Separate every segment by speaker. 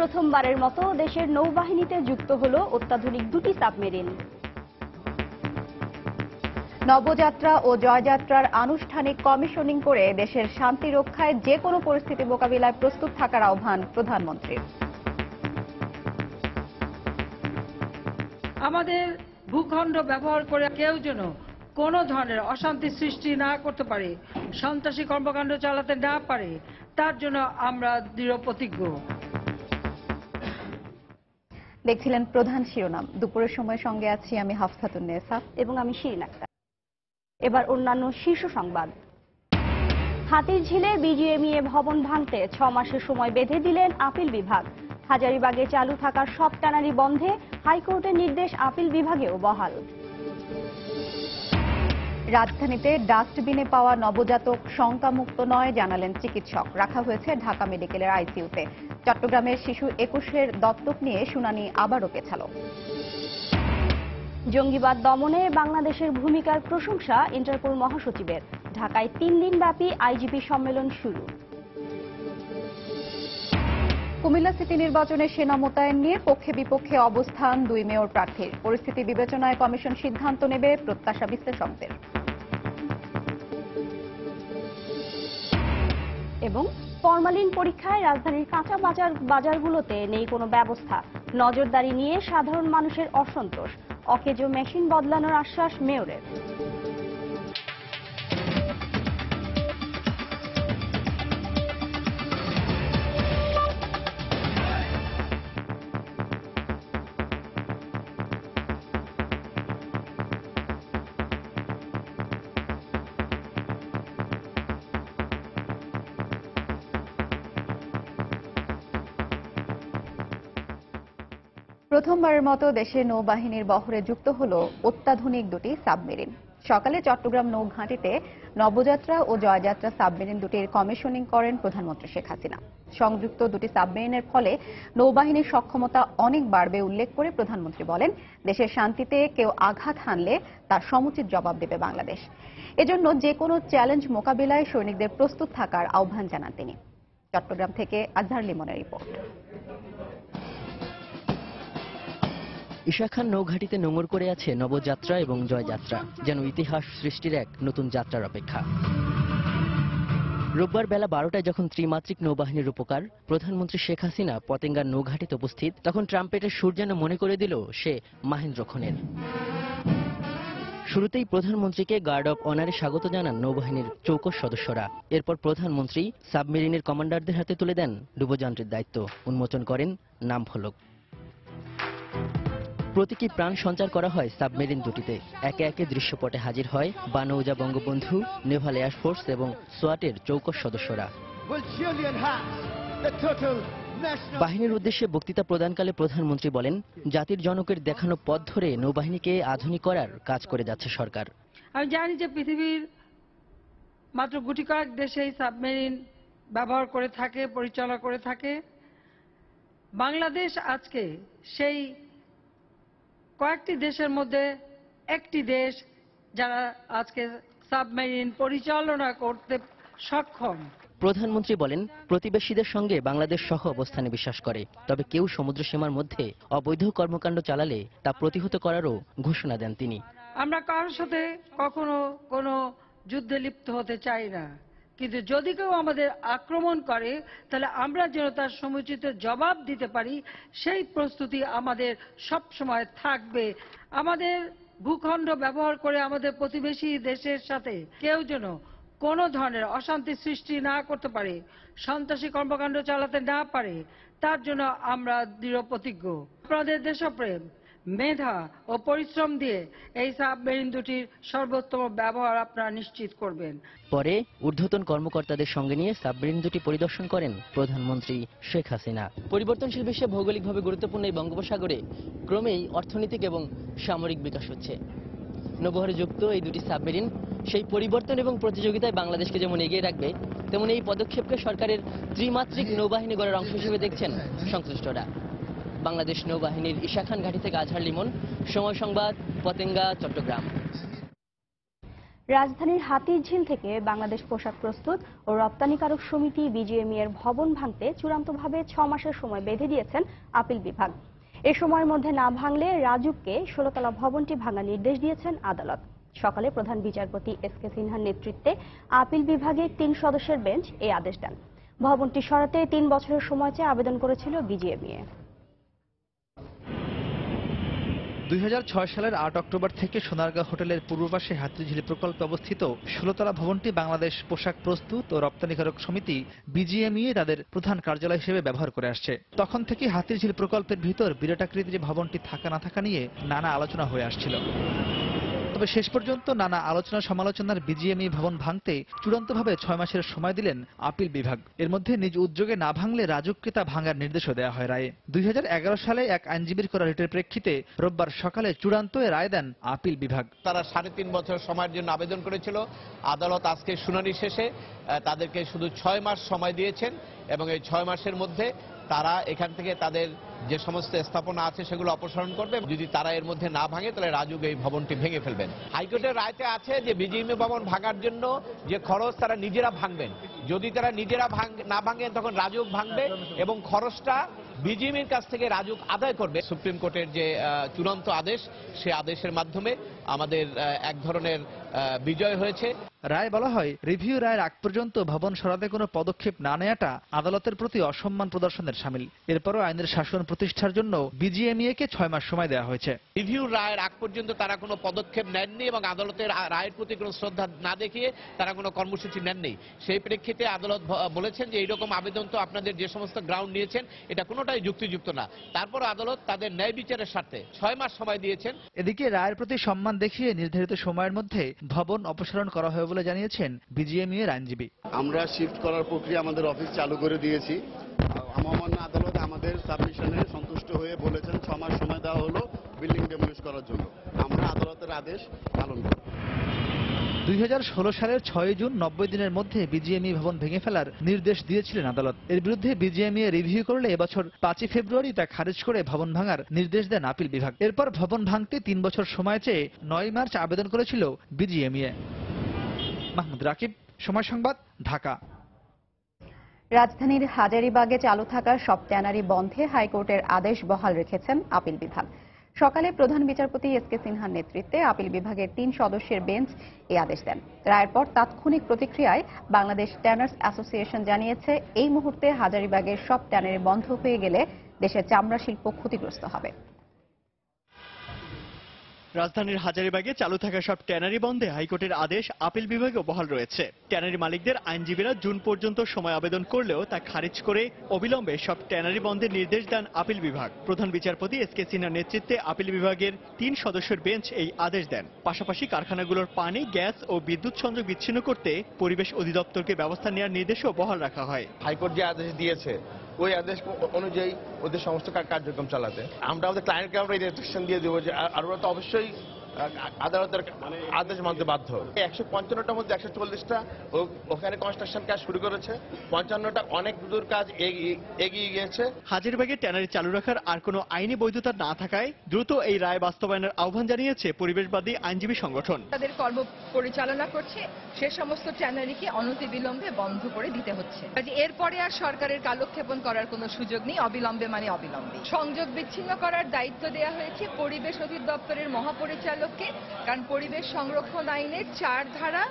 Speaker 1: প্রথমবারের মতো দেশের নৌবাহিনীতে যুক্ত হল অত্যাধুনিক দুটি সাবমেরিন।
Speaker 2: নবযাত্রা ও জয়যাত্রার আনুষ্ঠানিক কমিশনিং করে দেশের শান্তি রক্ষায় যে কোনো পরিস্থিতি মোকাবিলায় প্রস্তুত থাকার আহ্বান প্রধানমন্ত্রীর।
Speaker 3: আমাদের ভূখণ্ড ব্যবহার করে কেউ যেন কোনো ধরনের অশান্তি সৃষ্টি না করতে পারে, সন্ত্রাসী কর্মকাণ্ড চালাতে না পারে, তার জন্য আমরা দৃঢ় প্রতিজ্ঞ।
Speaker 2: দেখছিলেন প্রধান শিরোনাম। দুপুরের সময় সঙ্গে আছি আমি হাফসাতুন্নেসা
Speaker 1: এবং আমি শিরিন আক্তার। এবার অন্যান্য শীর্ষ সংবাদ। হাতিরঝিলে বিজিএমইএ ভবন ভাঙতে 6 মাসের সময় বেঁধে দিলেন আপিল বিভাগ। হাজারীবাগে চালু থাকা সব ট্যানারি বন্ধে হাইকোর্টের নির্দেশ আপিল বিভাগেও বহাল।
Speaker 2: রাজধানীতে ডাস্টবিনে পাওয়া নবজাতক শঙ্কামুক্ত নয় জানালেন চিকিৎসক। রাখা হয়েছে ঢাকা মেডিকেলের আইসিইউতে। চট্টগ্রামের শিশু 21-এর দত্তক নিয়ে শুনানি আবারও পেছালো।
Speaker 1: জঙ্গিবাদ দমনে বাংলাদেশের ভূমিকার প্রশংসা ইন্টারপোল মহাসচিবের। ঢাকায় 3 দিনব্যাপী আইজিপি সম্মেলন শুরু।
Speaker 2: কুমিল্লা সিটি নির্বাচনে সেনা মোতায়েন নিয়ে পক্ষে বিপক্ষে অবস্থান 2 মেয়র প্রার্থীর। পরিস্থিতি বিবেচনায় কমিশন সিদ্ধান্ত নেবে, প্রত্যাশা বিশ্লেষকদের।
Speaker 1: এবং ফরমালিন পরীক্ষায় রাজধানীর কাঁচা বাজারগুলোতে নেই কোনো ব্যবস্থা। নজরদারি নিয়ে সাধারণ মানুষের অসন্তোষ। অকেজো মেশিন বদলানোর আশ্বাস মেয়রের।
Speaker 2: প্রথমবারের মতো দেশের নৌবাহিনীর বহরে যুক্ত হল অত্যাধুনিক দুটি সাবমেরিন। সকালে চট্টগ্রাম নৌঘাঁটিতে নবযাত্রা ও জয়যাত্রা সাবমেরিন দুটির কমিশনিং করেন প্রধানমন্ত্রী শেখ হাসিনা। সংযুক্ত দুটি সাবমেরিনের ফলে নৌবাহিনীর সক্ষমতা অনেক বাড়বে উল্লেখ করে প্রধানমন্ত্রী বলেন, দেশের শান্তিতে কেউ আঘাত হানলে তার সমুচিত জবাব দেবে বাংলাদেশ। এজন্য যে কোনো চ্যালেঞ্জ মোকাবিলায় সৈনিকদের প্রস্তুত থাকার আহ্বান জানান তিনি। চট্টগ্রাম থেকে আজহার লিমনের রিপোর্ট।
Speaker 4: ঈশা খান নৌঘাটিতে নোঙর করে আছে নবযাত্রা এবং জয়যাত্রা, যেন ইতিহাস সৃষ্টির এক নতুন যাত্রার অপেক্ষা। রোববার বেলা 12টায় যখন ত্রিমাত্রিক নৌবাহিনীর উপকার প্রধানমন্ত্রী শেখ হাসিনা পতেঙ্গার নৌঘাটিতে উপস্থিত, তখন ট্রাম্পেটের সুর যেন মনে করে দিল সে মাহেন্দ্র খনের। শুরুতেই প্রধানমন্ত্রীকে গার্ড অব অনারে স্বাগত জানান নৌবাহিনীর চৌকস সদস্যরা। এরপর প্রধানমন্ত্রী সাবমেরিনের কমান্ডারদের হাতে তুলে দেন ডুবোযান্ত্রের দায়িত্ব, উন্মোচন করেন নাম ফলক। প্রতীকী প্রাণ সঞ্চার করা হয় সাবমেরিন দুটিতে। একে একে দৃশ্যপটে হাজির হয় বানৌজা বঙ্গবন্ধু, নেভাল এয়ারফোর্স এবং সোয়াটের চৌকস সদস্যরা। বাহিনীর উদ্দেশ্যে বক্তৃতা প্রদানকালে প্রধানমন্ত্রী বলেন, জাতির জনকের দেখানো পথ ধরে নৌবাহিনীকে আধুনিক করার কাজ করে যাচ্ছে সরকার।
Speaker 3: আমি জানি যে পৃথিবীর মাত্র গুটি কয়েক দেশে সাবমেরিন ব্যবহার করে থাকে, পরিচালনা করে থাকে। বাংলাদেশ আজকে সেই কয়েকটি দেশের মধ্যে একটি দেশ যারা আজকে সাবমেরিন পরিচালনা করতে সক্ষম।
Speaker 4: প্রধানমন্ত্রী বলেন, প্রতিবেশীদের সঙ্গে বাংলাদেশ সহ অবস্থানে বিশ্বাস করে, তবে কেউ সমুদ্র সীমার মধ্যে অবৈধ কর্মকাণ্ড চালালে তা প্রতিহত করারও ঘোষণা দেন তিনি।
Speaker 3: আমরা কারোর সাথে কখনো কোনো যুদ্ধে লিপ্ত হতে চাই না, কিন্তু যদি কেউ আমাদের আক্রমণ করে তাহলে আমরা যেন তার সমুচিত জবাব দিতে পারি, সেই প্রস্তুতি আমাদের সব সময় থাকবে। আমাদের ভূখণ্ড ব্যবহার করে আমাদের প্রতিবেশী দেশের সাথে কেউ যেন কোনো ধরনের অশান্তি সৃষ্টি না করতে পারে, সন্ত্রাসী কর্মকাণ্ড চালাতে না পারে, তার জন্য আমরা দৃঢ় প্রতিজ্ঞ। আপনাদের দেশপ্রেম, মেধা ও পরিশ্রম দিয়ে এই সাবমেরিন দুটির সর্বোত্তম ব্যবহার আপনারা নিশ্চিত করবেন।
Speaker 4: পরে ঊর্ধ্বতন কর্মকর্তাদের সঙ্গে নিয়ে সাবমেরিন দুটি পরিদর্শন করেন প্রধানমন্ত্রী শেখ হাসিনা। পরিবর্তনশীল বিশ্বে ভৌগোলিকভাবে গুরুত্বপূর্ণ এই বঙ্গোপসাগরে ক্রমেই অর্থনৈতিক এবং সামরিক বিকাশ হচ্ছে। নৌবহরে যুক্ত এই দুটি সাবমেরিন সেই পরিবর্তন এবং প্রতিযোগিতায় বাংলাদেশকে যেমন এগিয়ে রাখবে, তেমন এই পদক্ষেপকে সরকারের ত্রিমাত্রিক নৌবাহিনী গড়ার অংশ হিসেবে দেখছেন সংশ্লিষ্টরা। বাংলাদেশ নৌবাহিনীর ঈশা খান ঘাঁটি থেকে আজহার লিমন, সময় সংবাদ, পতেঙ্গা, চট্টগ্রাম।
Speaker 1: রাজধানীর হাতিরঝিল থেকে বাংলাদেশ পোশাক প্রস্তুত ও রপ্তানিকারক সমিতি বিজিএমই এর ভবন ভাঙতে চূড়ান্তভাবে 6 মাসের সময় বেঁধে দিয়েছেন আপিল বিভাগ। এ সময়ের মধ্যে না ভাঙলে রাজুককে 16তলা ভবনটি ভাঙার নির্দেশ দিয়েছেন আদালত। সকালে প্রধান বিচারপতি এসকে সিনহার নেতৃত্বে আপিল বিভাগের 3 সদস্যের বেঞ্চ এই আদেশ দেন। ভবনটি সরাতে 3 বছরের সময় চেয়ে আবেদন করেছিল বিজিএমইএ।
Speaker 5: 2006 সালের 8 অক্টোবর থেকে সোনারগাঁও হোটেলের পূর্ব পাশে হাতিরঝিল প্রকল্পে অবস্থিত 16তলা ভবনটি বাংলাদেশ পোশাক প্রস্তুত ও রপ্তানিকারক সমিতি বিজিএমইএ তাদের প্রধান কার্যালয় হিসেবে ব্যবহার করে আসছে। তখন থেকে হাতিরঝিল প্রকল্পের ভিতর বিরাটাকৃতির ভবনটি থাকা না থাকা নিয়ে নানা আলোচনা হয়ে আসছিল। তবে শেষ পর্যন্ত নানা আলোচনা সমালোচনার বিজিএমই ভবন ভাঙতে চূড়ান্তভাবে 6 মাসের সময় দিলেন আপিল বিভাগ। এর মধ্যে নিজ উদ্যোগে না ভাঙলে রাজুককে তা ভাঙার নির্দেশও দেওয়া হয় রায়ে। 2011 সালে এক আইনজীবীর করা রিটের প্রেক্ষিতে রোববার সকালে চূড়ান্ত রায় দেন আপিল বিভাগ।
Speaker 6: তারা 3.5 বছর সময়ের জন্য আবেদন করেছিল। আদালত আজকে শুনানি শেষে তাদেরকে শুধু 6 মাস সময় দিয়েছেন এবং এই 6 মাসের মধ্যে তারা এখান থেকে তাদের যে সমস্ত স্থাপনা আছে সেগুলো অপসারণ করবে। যদি তারা এর মধ্যে না ভাঙে তাহলে রাজুক এই ভবনটি ভেঙে ফেলবেন। হাইকোর্টের রায়তে আছে যে বিজিএমইএ ভবন ভাঙার জন্য যে খরচ তারা নিজেরা ভাঙবেন। যদি তারা নিজেরা না ভাঙেন তখন রাজুক ভাঙবে এবং খরচটা বিজিএমইএর কাছ থেকে রাজুক আদায় করবে। সুপ্রিম কোর্টের যে চূড়ান্ত আদেশ, সে আদেশের মাধ্যমে আমাদের এক ধরনের বিজয় হয়েছে।
Speaker 5: রায় বলা হয়, রিভিউ রায়ের আগ পর্যন্ত ভবন সরাতে কোনো পদক্ষেপ না নেওয়াটা আদালতের প্রতি অসম্মান প্রদর্শনের শামিল। এরপরও আইনের শাসন প্রতিষ্ঠার জন্য বিজিএমইএকে 6 মাস সময় দেওয়া হয়েছে।
Speaker 6: রিভিউ রায়ের আগ পর্যন্ত তারা কোনো পদক্ষেপ নেননি এবং আদালতের রায়ের প্রতি কোনো শ্রদ্ধা না দেখিয়ে তারা কোনো কর্মসূচি নেননি। সেই প্রেক্ষিতে আদালত বলেছেন যে এইরকম আবেদন তো আপনাদের যে সমস্ত গ্রাউন্ড নিয়েছেন এটা কোনোটাই যুক্তিযুক্ত না। তারপর আদালত তাদের ন্যায় বিচারের স্বার্থে 6 মাস সময় দিয়েছেন।
Speaker 5: এদিকে রায়ের প্রতি সম্মান দেখিয়ে নির্ধারিত সময়ের মধ্যে ভবন অপসারণ করা হবে বলে জানিয়েছেন বিজিএমইএ এর আইনজীবী।
Speaker 7: আমরা শিফট করার প্রক্রিয়া আমাদের অফিস চালু করে দিয়েছি। মহামান্য আদালত আমাদের সাবমিশনে সন্তুষ্ট হয়ে বলেছেন 6 মাস সময় দেওয়া হলো বিল্ডিং ডেমোলিশ করার জন্য। আমরা আদালতের আদেশ পালন করব।
Speaker 5: 2016 সালের 6 জুন 90 দিনের মধ্যে বিজিএমই ভবন ভেঙে ফেলার নির্দেশ দিয়েছিলেন আদালত। এর বিরুদ্ধে বিজিএমইএ রিভিউ করলে এবছর 5 ফেব্রুয়ারি তা খারিজ করে ভবন ভাঙার নির্দেশ দেন আপিল বিভাগ। এরপর ভবন ভাঙতে 3 বছর সময় চেয়ে 9 মার্চ আবেদন করেছিল বিজিএমইএ। মাহমুদ রাকিব, সময় সংবাদ, ঢাকা।
Speaker 2: রাজধানীর হাজারীবাগে চালু থাকা সব ট্যানারি বন্ধে হাইকোর্টের আদেশ বহাল রেখেছেন আপিল বিভাগ। সকালে প্রধান বিচারপতি এসকে সিনহার নেতৃত্বে আপিল বিভাগের 3 সদস্যের বেঞ্চ এই আদেশ দেন। রায়ের পর তাৎক্ষণিক প্রতিক্রিয়ায় বাংলাদেশ ট্যানার্স অ্যাসোসিয়েশন জানিয়েছে, এই মুহূর্তে হাজারীবাগের সব ট্যানারি বন্ধ হয়ে গেলে দেশের চামড়া শিল্প ক্ষতিগ্রস্ত হবে।
Speaker 8: রাজধানীর হাজারীবাগে চালু থাকা সব ট্যানারি বন্ধে হাইকোর্টের আদেশ আপিল বিভাগেও বহাল রয়েছে। ট্যানারি মালিকদের আইনজীবীরা জুন পর্যন্ত সময় আবেদন করলেও তা খারিজ করে অবিলম্বে সব ট্যানারি বন্ধের নির্দেশ দেন আপিল বিভাগ। প্রধান বিচারপতি এসকে সিনহার নেতৃত্বে আপিল বিভাগের 3 সদস্যের বেঞ্চ এই আদেশ দেন। পাশাপাশি কারখানাগুলোর পানি, গ্যাস ও বিদ্যুৎ সংযোগ বিচ্ছিন্ন করতে পরিবেশ অধিদপ্তরকে ব্যবস্থা নেওয়ার নির্দেশও বহাল রাখা হয়।
Speaker 9: হাইকোর্ট যে আদেশ দিয়েছে ওই আদেশ অনুযায়ী ওদের সমস্ত কার্যক্রম চালাতে আমরা আমাদের ক্লায়েন্টকে আমরা এই রেস্ট্রিকশন দিয়ে দেবো যে আর ওরা তো অবশ্যই আদালতের আদেশ মানতে বাধ্য। 155টার মধ্যে 140টা ওখানে কনস্ট্রাকশন কাজ শুরু করেছে, 55টা অনেক দূর কাজ এগিয়ে গিয়েছে।
Speaker 8: হাজারীবাগে ট্যানারি চালু রাখার আর কোনো আইনি বৈধতা না থাকায় দ্রুত এই রায় বাস্তবায়নের আহ্বান জানিয়েছে পরিবেশবাদী আইনজীবী সংগঠন।
Speaker 10: তাদের কর্ম পরিচালনা করছে সে সমস্ত ট্যানারিকে অনতিবিলম্বে বন্ধ করে দিতে হচ্ছে। এরপরে আর সরকারের কালক্ষেপণ করার কোনো সুযোগ নেই। অবিলম্বে মানে অবিলম্বে সংযোগ বিচ্ছিন্ন করার দায়িত্ব দেওয়া হয়েছে পরিবেশ অধিদপ্তরের মহাপরিচালককে। কারণ পরিবেশ সংরক্ষণ আইনের 4 ধারা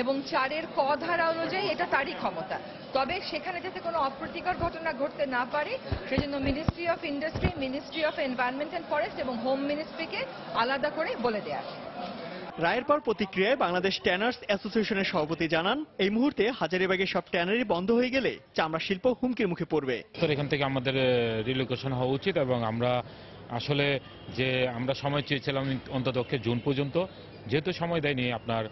Speaker 10: এবং 4-এর ক ধারা অনুযায়ী এটা তারই ক্ষমতা। তবে সেখানে যাতে কোনো অপ্রীতিকর ঘটনা ঘটতে না পারে সেজন্য ministry of industry, ministry of environment and forest এবং হোম মিনিস্ট্রিকে আলাদা করে বলে দেয়া।
Speaker 8: রায়ের পর প্রতিক্রিয়ায় বাংলাদেশ ট্যানার্স অ্যাসোসিয়েশনের সভাপতি জানান, এই মুহূর্তে হাজারীবাগের সব ট্যানারি বন্ধ হয়ে গেলে চামড়া শিল্প হুমকির মুখে পড়বে।
Speaker 11: এখান থেকে আমাদের রিলোকেশন হওয়া উচিত এবং আমরা আসলে যে আমরা সময় চেয়েছিলাম অন্ততপক্ষে জুন পর্যন্ত, যেহেতু সময় দেয়নি আপনার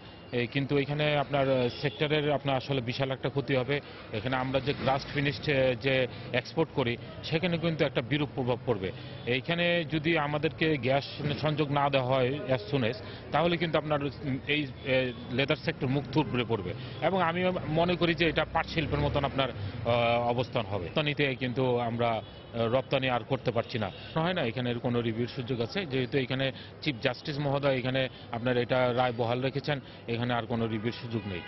Speaker 11: কিন্তু এখানে আপনার সেক্টরের আপনার আসলে বিশাল একটা ক্ষতি হবে। এখানে আমরা যে গ্লাস ফিনিশড যে এক্সপোর্ট করি সেখানে কিন্তু একটা বিরূপ প্রভাব পড়বে। এইখানে যদি আমাদেরকে গ্যাস সংযোগ না দেওয়া হয় অ্যাজ সুন এজ, তাহলে কিন্তু আপনার এই লেদার সেক্টর মুখ থুবড়ে পড়বে এবং আমি মনে করি যে এটা পাট শিল্পের মতন আপনার অবস্থান হবে। রপ্তানিতে কিন্তু আমরা রপ্তানি আর করতে পারছি না, হয় না। এখানে কোনো রিভিউর সুযোগ আছে, যেহেতু এখানে চিফ জাস্টিস মহোদয় এখানে আপনার এটা রায় বহাল রেখেছেন। এখানে আর কোনো রিভিউর সুযোগ নেই।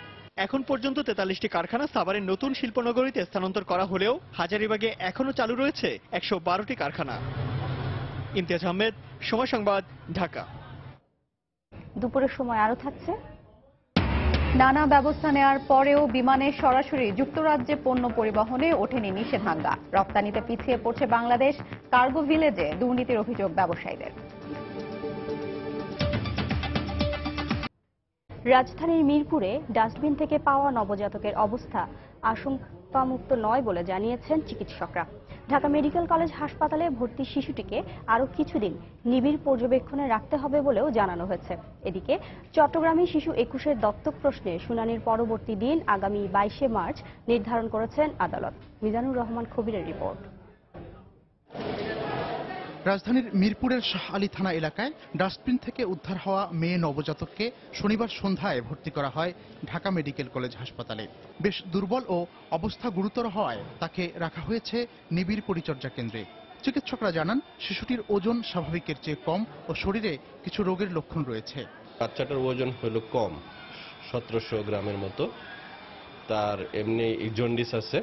Speaker 8: এখন পর্যন্ত 43টি কারখানা সাভারের নতুন শিল্পনগরীতে স্থানান্তর করা হলেও হাজারীবাগে এখনো চালু রয়েছে 112টি কারখানা। ইমতিয়াজ আহমেদ, সময় সংবাদ, ঢাকা।
Speaker 1: দুপুরের সময় আরো থাকছে।
Speaker 2: নানা ব্যবস্থা নেওয়ার পরেও বিমানে সরাসরি যুক্তরাজ্যে পণ্য পরিবহনে ওঠেনি নিষেধাজ্ঞা। রপ্তানিতে পিছিয়ে পড়ছে বাংলাদেশ। কার্গো ভিলেজে দুর্নীতির অভিযোগ ব্যবসায়ীদের।
Speaker 1: রাজধানীর মিরপুরে ডাস্টবিন থেকে পাওয়া নবজাতকের অবস্থা আশঙ্কামুক্ত নয় বলে জানিয়েছেন চিকিৎসকরা। ঢাকা মেডিকেল কলেজ হাসপাতালে ভর্তি শিশুটিকে আরও কিছুদিন নিবিড় পর্যবেক্ষণে রাখতে হবে বলেও জানানো হয়েছে। এদিকে চট্টগ্রামে শিশু 21-এর দত্তক প্রশ্নে শুনানির পরবর্তী দিন আগামী 22শে মার্চ নির্ধারণ করেছেন আদালত। মিজানুর রহমান খবিরের রিপোর্ট।
Speaker 12: রাজধানীর মিরপুরের শাহ আলী থানা এলাকায় ডাস্টবিন থেকে উদ্ধার হওয়া মেয়ে নবজাতককে শনিবার সন্ধ্যায় ভর্তি করা হয় ঢাকা মেডিকেল কলেজ হাসপাতালে। বেশ দুর্বল ও অবস্থা গুরুতর হওয়ায় তাকে রাখা হয়েছে নিবিড় পরিচর্যা কেন্দ্রে। চিকিৎসকরা জানান, শিশুটির ওজন স্বাভাবিকের চেয়ে কম ও শরীরে কিছু রোগের লক্ষণ রয়েছে।
Speaker 13: বাচ্চাটার ওজন হলো কম, 1700 গ্রামের মতো। তার এমনি জন্ডিস আছে,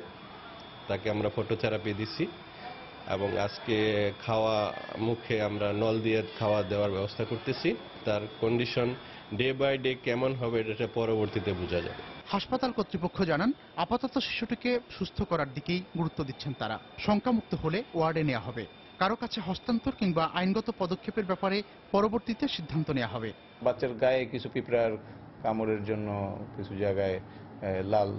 Speaker 13: তাকে আমরা ফটোথেরাপি দিছি এবং আজকে খাওয়া মুখে আমরা নল দিয়ে খাওয়া দেওয়ার ব্যবস্থা করতেছি। তার কন্ডিশন ডে বাই ডে কেমন হবে এটা পরবর্তীতে বোঝা যাবে।
Speaker 12: হাসপাতাল কর্তৃপক্ষ জানান, আপাতত শিশুটিকে সুস্থ করার দিকেই গুরুত্ব দিচ্ছেন তারা। শঙ্কামুক্ত হলে ওয়ার্ডে নেওয়া হবে। কারো কাছে হস্তান্তর কিংবা আইনগত পদক্ষেপের ব্যাপারে পরবর্তীতে সিদ্ধান্ত নেওয়া হবে।
Speaker 14: বাচ্চার গায়ে কিছু পিঁপড়ার কামড়ের জন্য কিছু জায়গায় লাল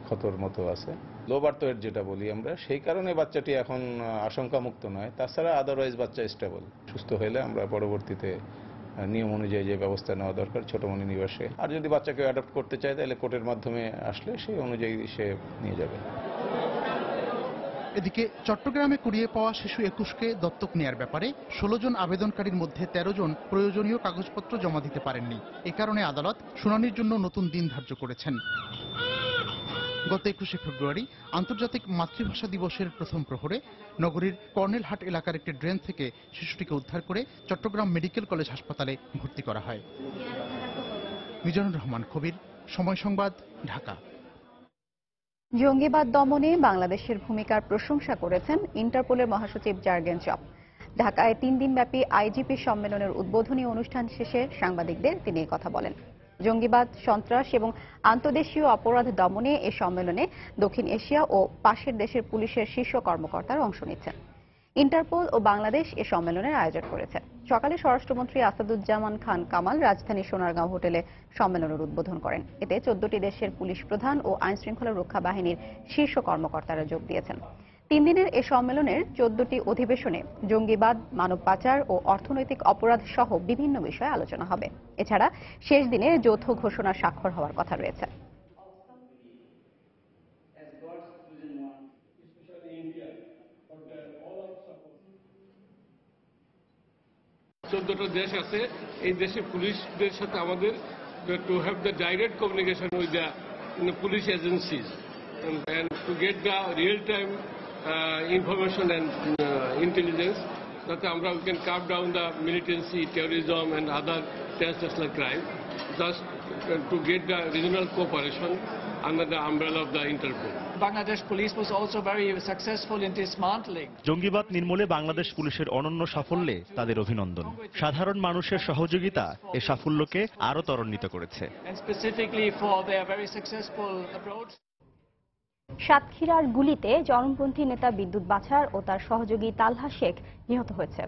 Speaker 14: ক্ষতর মতো আছে, লো বার্থ ওয়েট যেটা বলি আমরা, সেই কারণে বাচ্চাটি এখন আশঙ্কামুক্ত নয়। তাছাড়া আদারওয়াইজ বাচ্চা স্টেবল। সুস্থ হলে আমরা পরবর্তীতে নিয়ম অনুযায়ী যে ব্যবস্থা নেওয়া দরকার ছোটমণি নিবাসে, আর যদি বাচ্চাকে অ্যাডপ্ট করতে চায় তাহলে কোর্টের মাধ্যমে আসলে সেই অনুযায়ী সে নিয়ে যাবে।
Speaker 12: এদিকে চট্টগ্রামে কুড়িয়ে পাওয়া শিশু 21কে দত্তক নেয়ার ব্যাপারে 16 জন আবেদনকারীর মধ্যে 13 জন প্রয়োজনীয় কাগজপত্র জমা দিতে পারেননি। এ কারণে আদালত শুনানির জন্য নতুন দিন ধার্য করেছেন। গত 21শে ফেব্রুয়ারি আন্তর্জাতিক মাতৃভাষা দিবসের প্রথম প্রহরে নগরীর কর্নেলহাট এলাকার একটি ড্রেন থেকে শিশুটিকে উদ্ধার করে চট্টগ্রাম মেডিকেল কলেজ হাসপাতালে ভর্তি করা হয়। মিজানুর রহমান খবির, সময় সংবাদ, ঢাকা।
Speaker 2: জঙ্গিবাদ দমনে বাংলাদেশের ভূমিকার প্রশংসা করেছেন ইন্টারপোলের মহাসচিব জার্গেন চপ। ঢাকায় 3 দিনব্যাপী আইজিপি সম্মেলনের উদ্বোধনী অনুষ্ঠান শেষে সাংবাদিকদের তিনি এই কথা বলেন। জঙ্গিবাদ, সন্ত্রাস এবং আন্তদেশীয় অপরাধ দমনে এ সম্মেলনে দক্ষিণ এশিয়া ও পাশের দেশের পুলিশের শীর্ষ কর্মকর্তারা অংশ নিচ্ছেন। ইন্টারপোল ও বাংলাদেশ এ সম্মেলনের আয়োজন করেছে। সকালে স্বরাষ্ট্রমন্ত্রী আসাদুজ্জামান খান কামাল রাজধানীর সোনারগাঁও হোটেলে সম্মেলনের উদ্বোধন করেন। এতে 14টি দেশের পুলিশ প্রধান ও আইনশৃঙ্খলা রক্ষা বাহিনীর শীর্ষ কর্মকর্তারা যোগ দিয়েছেন। 3 দিনের এ সম্মেলনের 14টি অধিবেশনে জঙ্গিবাদ, মানব পাচার ও অর্থনৈতিক অপরাধ সহ বিভিন্ন বিষয়ে আলোচনা হবে। এছাড়া শেষ দিনে যৌথ ঘোষণা স্বাক্ষর হওয়ার কথা রয়েছে।
Speaker 15: 14টা দেশ আছে, এই দেশের পুলিশদের সাথে আমাদের to have the direct communication with the police agencies and to get the real time information and intelligence that we can carve down the militancy, terrorism and other transnational crime, thus to get the regional cooperation under the umbrella of the Interpol.
Speaker 16: Bangladesh police was also very successful in dismantling.
Speaker 17: জঙ্গিবাদ নির্মূলে বাংলাদেশ পুলিশের অনন্য সাফল্যে তাদের অভিনন্দন। সাধারণ মানুষের সহযোগিতা এই সাফল্যকে আরো ত্বরান্বিত করেছে।
Speaker 16: And specifically for their very successful approach.
Speaker 1: সাতক্ষীরার গুলিতে চরমপন্থী নেতা বিদ্যুৎ বাছার ও তার সহযোগী তালহা শেখ নিহত হয়েছে।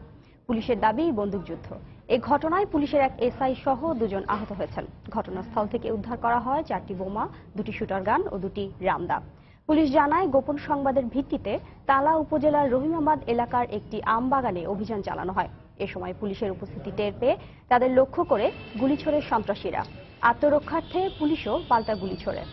Speaker 1: পুলিশের দাবি বন্দুকযুদ্ধ। এই ঘটনায় পুলিশের এক এসআই সহ 2 জন আহত হয়েছেন। ঘটনাস্থল থেকে উদ্ধার করা হয় 4টি বোমা, 2টি শুটার গান ও 2টি রামদা। পুলিশ জানায়, গোপন সংবাদের ভিত্তিতে তালা উপজেলার রহিমাবাদ এলাকার একটি আম বাগানে অভিযান চালানো হয়। এ সময় পুলিশের উপস্থিতি টের পেয়ে তাদের লক্ষ্য করে গুলি ছোড়ে সন্ত্রাসীরা। আত্মরক্ষার্থে পুলিশও পাল্টা গুলি ছোড়ে।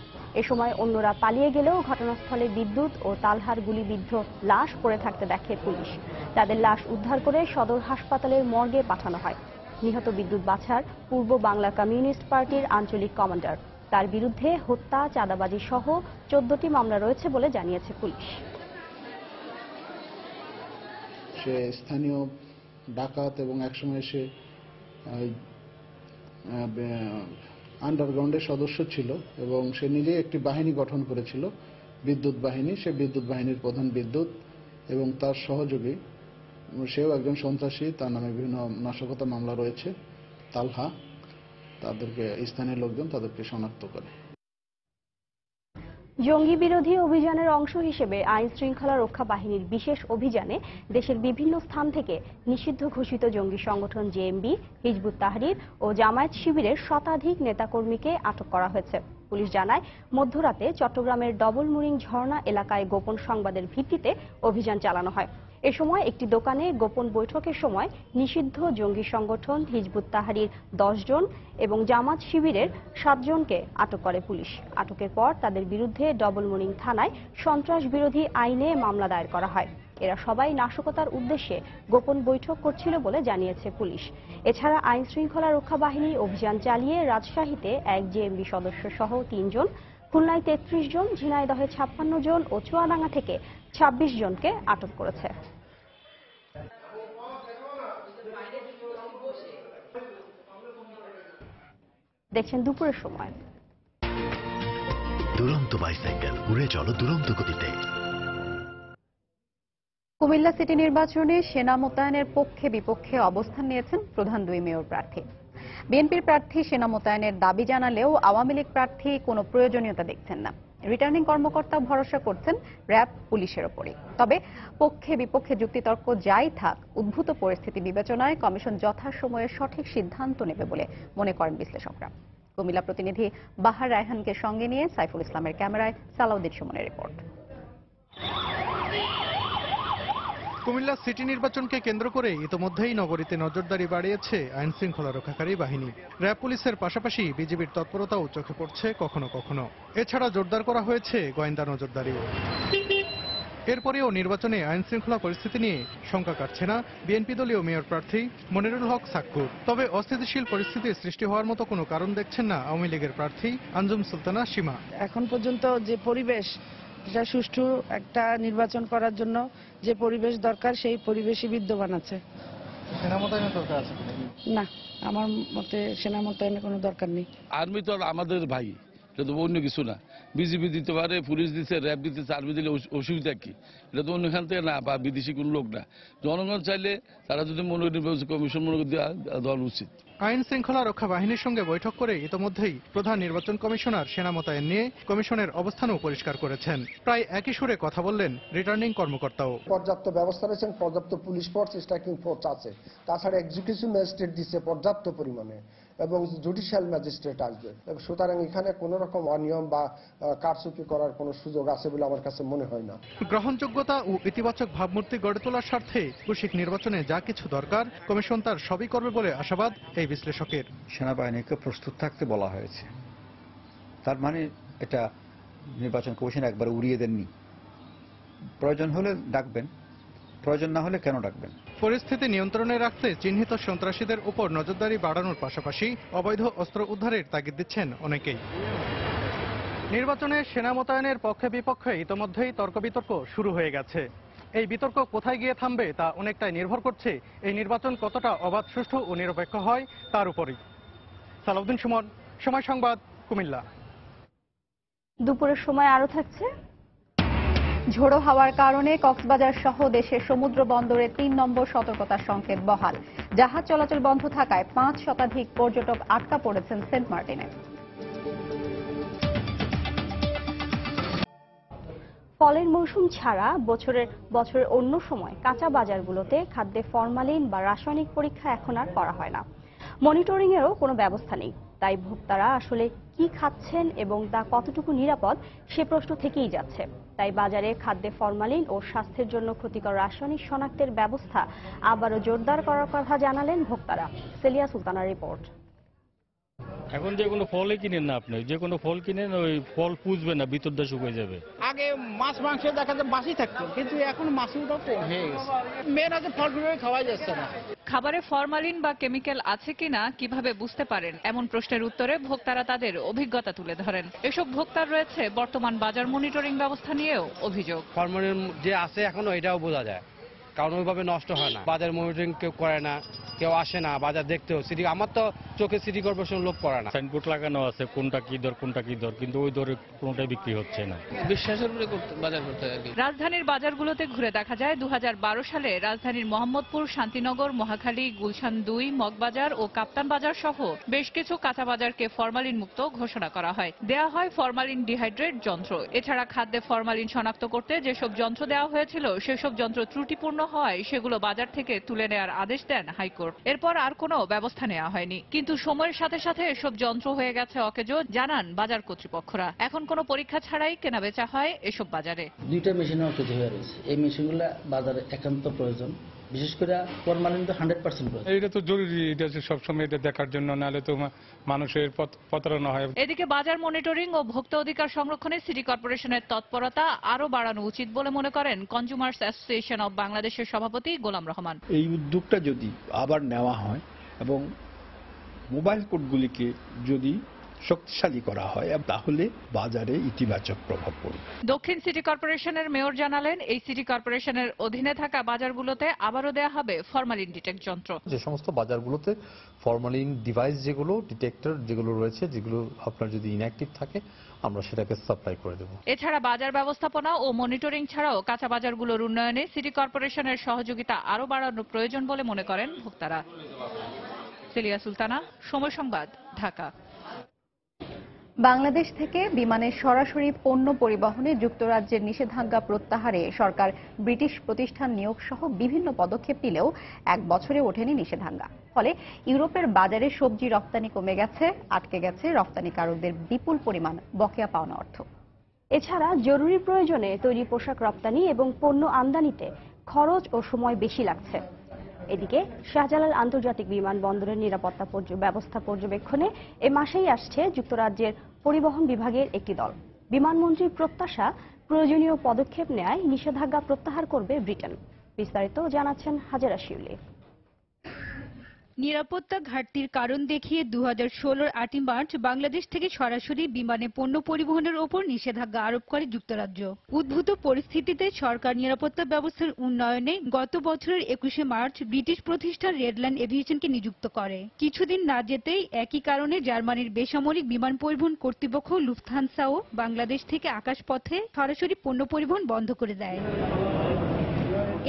Speaker 1: এ সময় অন্যরা পালিয়ে গেলেও ঘটনাস্থলে বিদ্যুৎ ও তালহার গুলিবিদ্ধ লাশ পড়ে থাকতে দেখে পুলিশ। তাদের লাশ উদ্ধার করে সদর হাসপাতালের মর্গে পাঠানো হয়। নিহত বিদ্যুৎ বাছার পূর্ব বাংলা কমিউনিস্ট পার্টির আঞ্চলিক কমান্ডার। তার বিরুদ্ধে হত্যা, চাঁদাবাজি সহ 14টি মামলা রয়েছে বলে জানিয়েছে পুলিশ।
Speaker 18: সে স্থানীয় ডাকাত এবং একসময় সে আন্ডারগ্রাউন্ডের সদস্য ছিল এবং সে নিজে একটি বাহিনী গঠন করেছিল, বিদ্যুৎ বাহিনী। সে বিদ্যুৎ বাহিনীর প্রধান বিদ্যুৎ এবং তার সহযোগী, সেও একজন সন্ত্রাসী, তার নামে বিভিন্ন নাশকতা মামলা রয়েছে, তালহা। তাদেরকে স্থানীয় লোকজন তাদেরকে শনাক্ত করে।
Speaker 1: জঙ্গি বিরোধী অভিযানের অংশ হিসেবে আইন শৃঙ্খলা রক্ষা বাহিনীর বিশেষ অভিযানে দেশের বিভিন্ন স্থান থেকে নিষিদ্ধ ঘোষিত জঙ্গি সংগঠন জেএমবি, হিজবুত তাহরির ও জামায়াত শিবিরের শতাধিক নেতাকর্মীকে আটক করা হয়েছে। পুলিশ জানায়, মধ্যরাতে চট্টগ্রামের ডবল মুরিং ঝর্ণা এলাকায় গোপন সংবাদের ভিত্তিতে অভিযান চালানো হয়। এ সময় একটি দোকানে গোপন বৈঠকের সময় নিষিদ্ধ জঙ্গি সংগঠন হিজবুত তাহরির 10 জন এবং জামাত শিবিরের 7 জনকে আটক করে পুলিশ। আটকের পর তাদের বিরুদ্ধে ডবল মুরিং থানায় সন্ত্রাস বিরোধী আইনে মামলা দায়ের করা হয়। এরা সবাই নাশকতার উদ্দেশ্যে গোপন বৈঠক করছিল বলে জানিয়েছে পুলিশ। এছাড়া আইন শৃঙ্খলা রক্ষা বাহিনী অভিযান চালিয়ে রাজশাহীতে এক জেএমবি সদস্য সহ 3 জন, খুলনায় 33 জন, ঝিনাইদহে 56 জন ও চুয়াডাঙ্গা থেকে 26 জনকে আটক করেছে। দেখছেন দুপুরের সময়।
Speaker 19: দুরন্ত বাইসাইকেল, উড়ে চলো দুরন্ত গতিতে।
Speaker 2: কুমিল্লা সিটি নির্বাচনে সেনা মোতায়েনের পক্ষে বিপক্ষে অবস্থান নিয়েছেন প্রধান 2 মেয়র প্রার্থী। বিএনপির প্রার্থী সেনা মোতায়েনের দাবি জানালেও আওয়ামী লীগ প্রার্থী কোনো প্রয়োজনীয়তা দেখছেন না। রিটার্নিং কর্মকর্তা ভরসা করছেন র্যাব, পুলিশের ওপরই। তবে পক্ষে বিপক্ষে যুক্তিতর্ক যাই থাক, উদ্ভূত পরিস্থিতি বিবেচনায় কমিশন যথাসময়ে সঠিক সিদ্ধান্ত নেবে বলে মনে করেন বিশ্লেষকরা। কুমিল্লা প্রতিনিধি বাহার রায়হানকে সঙ্গে নিয়ে সাইফুল ইসলামের ক্যামেরায় সালাউদ্দিন সুমনের রিপোর্ট।
Speaker 12: কুমিল্লা সিটি নির্বাচনকে কেন্দ্র করে ইতোমধ্যেই নগরীতে নজরদারি বাড়িয়েছে আইন শৃঙ্খলা রক্ষাকারী বাহিনী। র্যাব, পুলিশের পাশাপাশি বিজিবির তৎপরতাও চোখে পড়ছে কখনো কখনো। এছাড়া জোরদার করা হয়েছে গোয়েন্দা নজরদারিও। এরপরেও নির্বাচনে আইন শৃঙ্খলা পরিস্থিতি নিয়ে শঙ্কা কাটছে না বিএনপি দলীয় মেয়র প্রার্থী মনিরুল হক সাক্কুর। তবে অস্থিতিশীল পরিস্থিতি সৃষ্টি হওয়ার মতো কোনো কারণ দেখছেন না আওয়ামী লীগের প্রার্থী আঞ্জুম সুলতানা সীমা।
Speaker 20: এখন পর্যন্ত যে পরিবেশ, এটা সুষ্ঠু একটা নির্বাচন করার জন্য যে পরিবেশ দরকার, সেই পরিবেশই বিদ্যমান আছে।
Speaker 12: সেনা মোতায়েনের দরকার আছে
Speaker 20: না, আমার মতে সেনা মোতায়েনের কোনো দরকার নেই।
Speaker 21: আর্মি তো আমাদের ভাই, এটা তো অন্য কিছু না। বিজিবি দিতে পারে, পুলিশ দিতে, র্যাব দিতে, আর্মি দিলে অসুবিধা কি? এটা তো অন্যখান থেকে না, বা বিদেশি কোনো লোক না। জনগণ চাইলে তারা যদি নির্বাচন কমিশন মনে দেওয়া উচিত।
Speaker 12: আইন শৃঙ্খলা রক্ষা বাহিনীর সঙ্গে বৈঠক করে ইতোমধ্যেই প্রধান নির্বাচন কমিশনার সেনা মোতায়েন নিয়ে কমিশনের অবস্থানও পরিষ্কার করেছেন। প্রায় একই সুরে কথা বললেন রিটার্নিং কর্মকর্তাও।
Speaker 22: পর্যাপ্ত ব্যবস্থা রয়েছেন, পর্যাপ্ত পুলিশ ফোর্স, স্ট্রাইকিং ফোর্স আছে। তাছাড়া এক্সিকিউটিভ ম্যাজিস্ট্রেট দিচ্ছে পর্যাপ্ত পরিমাণে এবং জুডিশিয়াল ম্যাজিস্ট্রেট আসবে। সুতরাং এখানে কোন রকম অনিয়ম বা কারচুপি করার কোনো সুযোগ আছে বলে আমার কাছে মনে হয় না।
Speaker 12: গ্রহণযোগ্যতা ও ইতিবাচক ভাবমূর্তি গড়ে তোলার স্বার্থে বৈশ্বিক নির্বাচনে যা কিছু দরকার কমিশন তার সবই করবে বলে আশাবাদ এই বিশ্লেষকের।
Speaker 23: সেনাবাহিনীকে প্রস্তুত থাকতে বলা হয়েছে, তার মানে এটা নির্বাচন কমিশন একবার উড়িয়ে দেননি। প্রয়োজন হলে ডাকবেন, প্রয়োজন না হলে কেন ডাকবেন?
Speaker 12: পরিস্থিতি নিয়ন্ত্রণে রাখতে চিহ্নিত সন্ত্রাসীদের উপর নজরদারি বাড়ানোর পাশাপাশি অবৈধ অস্ত্র উদ্ধারের তাগিদ দিচ্ছেন অনেকেই। নির্বাচনে সেনা মোতায়েনের পক্ষে বিপক্ষে ইতোমধ্যেই তর্ক বিতর্ক শুরু হয়ে গেছে। এই বিতর্ক কোথায় গিয়ে থামবে তা অনেকটাই নির্ভর করছে এই নির্বাচন কতটা অবাধ, সুষ্ঠু ও নিরপেক্ষ হয় তার উপরই। সালাউদ্দিন সুমন, সময় সংবাদ, কুমিল্লা।
Speaker 1: দুপুরের সময় আরো থাকছে।
Speaker 2: ঝোড়ো হাওয়ার কারণে কক্সবাজার সহ দেশের সমুদ্র বন্দরে 3 নম্বর সতর্কতা সংকেত বহাল। জাহাজ চলাচল বন্ধ থাকায় 5 শতাধিক পর্যটক আটকা পড়েছেন সেন্ট মার্টিনে।
Speaker 1: ফলের মৌসুম ছাড়া বছরের অন্য সময় কাঁচা বাজারগুলোতে খাদ্যে ফরমালিন বা রাসায়নিক পরীক্ষা এখন আর করা হয় না। মনিটরিং এরও কোনো ব্যবস্থা নেই। তাই ভোক্তারা আসলে কি খাচ্ছেন এবং তা কতটুকু নিরাপদ সে প্রশ্ন থেকেই যাচ্ছে। তাই বাজারে খাদ্যে ফরমালিন ও স্বাস্থ্যের জন্য ক্ষতিকর রাসায়নিক শনাক্তের ব্যবস্থা আবারও জোরদার করার কথা জানালেন ভোক্তারা। সেলিয়া সুলতানার রিপোর্ট।
Speaker 24: এখন যে কোনো ফলই কিনেন না, আপনি যে কোনো ফল কিনেন, ওই ফল পুষবে না, ভিতরটা শুকিয়ে যাবে।
Speaker 25: আগে মাছ মাংস দেখা যায় বাসি থাকতো, কিন্তু এখন মাছগুলো কম হয়ে গেছে। মেন হচ্ছে ফলগুলো খাওয়া যাচ্ছে না।
Speaker 26: খাবারে ফরমালিন বা কেমিক্যাল আছে কিনা কিভাবে বুঝতে পারেন, এমন প্রশ্নের উত্তরে ভোক্তারা তাদের অভিজ্ঞতা তুলে ধরেন। এসব ভোক্তার রয়েছে বর্তমান বাজার মনিটরিং ব্যবস্থা নিয়েও অভিযোগ।
Speaker 27: ফরমালিন যে আছে এখনো এটাও বোঝা যায়, কারণ ওইভাবে নষ্ট হয় না। বাজার মনিটরিং কেউ করে না, কেউ আসে না বাজার দেখতেও। আমার তো চোখে সিটি কর্পোরেশন লোক পড়ে না।
Speaker 24: সাইনবোর্ড লাগানো আছে কোনটা কি দর কিন্তু ওই দরে কোনটাই বিক্রি হচ্ছে না।
Speaker 27: বিশ্বাসের উপরে বাজার করতে হয়।
Speaker 26: রাজধানীর বাজারগুলোতে ঘুরে দেখা যায় 2012 সালে রাজধানীর মোহাম্মদপুর, শান্তিনগর, মহাখালী, গুলশান 2, মগবাজার ও কাপ্তান বাজার সহ বেশ কিছু কাঁচা বাজারকে ফরমালিন মুক্ত ঘোষণা করা হয়। দেয়া হয় ফরমালিন ডিহাইড্রেট যন্ত্র। এছাড়া খাদ্যে ফরমালিন শনাক্ত করতে যেসব যন্ত্র দেওয়া হয়েছিল সেসব যন্ত্র ত্রুটিপূর্ণ হওয়ায় সেগুলো বাজার থেকে তুলে নেওয়ার আদেশ দেন হাইকোর্ট। এরপর আর কোনো ব্যবস্থা নেওয়া হয়নি। কিন্তু সময়ের সাথে সাথে এসব যন্ত্র হয়ে গেছে অকেজো, জানান বাজার কর্তৃপক্ষরা। এখন কোনো পরীক্ষা ছাড়াই কেনা বেচা হয় এসব বাজারে।
Speaker 3: দুইটা মেশিনে অকেজো হয়ে রয়েছে। এই মেশিনগুলো বাজারে একান্ত প্রয়োজন, বিশেষ করে ফরমালিন তো 100% প্রয়োজন।
Speaker 4: এটা তো জরুরি, এটা সবসময় এটা দেখার জন্য, নাহলে তো মানুষের প্রতারণা হয়।
Speaker 26: এদিকে বাজার মনিটরিং ও ভোক্তা অধিকার সংরক্ষণে সিটি কর্পোরেশনের তৎপরতা আরো বাড়ানো উচিত বলে মনে করেন কনজিউমার্স অ্যাসোসিয়েশন অব বাংলাদেশের সভাপতি গোলাম রহমান।
Speaker 5: এই উদ্যোগটা যদি আবার নেওয়া হয় এবং মোবাইল কোর্টগুলিকে যদি শক্তিশালী করা হয় তাহলে বাজারে ইতিবাচক প্রভাব পড়বে।
Speaker 26: দক্ষিণ সিটি কর্পোরেশনের মেয়র জানালেন, এই সিটি কর্পোরেশনের অধীনে থাকা বাজারগুলোতে আবারও দেয়া হবে ফরমালিন ডিটেক্ট যন্ত্র।
Speaker 6: যে সমস্ত বাজারগুলোতে ফরমালিন ডিভাইস যেগুলো ডিটেক্টর যেগুলো রয়েছে, যেগুলো আপনার যদি ইনঅ্যাক্টিভ থাকে আমরা সেটাকে সাপ্লাই করে দেব।
Speaker 26: এছাড়া বাজার ব্যবস্থাপনা ও মনিটরিং ছাড়াও কাঁচা বাজারগুলোর উন্নয়নে সিটি কর্পোরেশনের সহযোগিতা আরো বাড়ানো প্রয়োজন বলে মনে করেন ভোক্তারা। সেলিয়া সুলতানা, সময় সংবাদ, ঢাকা।
Speaker 2: বাংলাদেশ থেকে বিমানে সরাসরি পণ্য পরিবহনে যুক্তরাজ্যের নিষেধাজ্ঞা প্রত্যাহারে সরকার ব্রিটিশ প্রতিষ্ঠান নিয়োগ সহ বিভিন্ন পদক্ষেপ নিলেও 1 বছরে ওঠেনি নিষেধাজ্ঞা। ফলে ইউরোপের বাজারে সবজি রপ্তানি কমে গেছে, আটকে গেছে রপ্তানিকারকদের বিপুল পরিমাণ বকেয়া পাওনা অর্থ।
Speaker 1: এছাড়া জরুরি প্রয়োজনে তৈরি পোশাক রপ্তানি এবং পণ্য আমদানিতে খরচ ও সময় বেশি লাগছে। এদিকে শাহজালাল আন্তর্জাতিক বিমানবন্দরের নিরাপত্তা ব্যবস্থা পর্যবেক্ষণে এ মাসেই আসছে যুক্তরাজ্যের পরিবহন বিভাগের একটি দল। বিমানমন্ত্রীর প্রত্যাশা, প্রয়োজনীয় পদক্ষেপ নেয় নিষেধাজ্ঞা প্রত্যাহার করবে ব্রিটেন। বিস্তারিত জানাচ্ছেন হাজেরা শিউলি।
Speaker 7: নিরাপত্তা ঘাটতির কারণ দেখিয়ে 2016-র 8 মার্চ বাংলাদেশ থেকে সরাসরি বিমানে পণ্য পরিবহনের ওপর নিষেধাজ্ঞা আরোপ করে যুক্তরাজ্য। উদ্ভূত পরিস্থিতিতে সরকার নিরাপত্তা ব্যবস্থার উন্নয়নে গত বছরের 21শে মার্চ ব্রিটিশ প্রতিষ্ঠান রেডলাইন এভিয়েশনকে নিযুক্ত করে। কিছুদিন না যেতেই একই কারণে জার্মানির বেসামরিক বিমান পরিবহন কর্তৃপক্ষ লুফথানসাও বাংলাদেশ থেকে আকাশপথে সরাসরি পণ্য পরিবহন বন্ধ করে দেয়।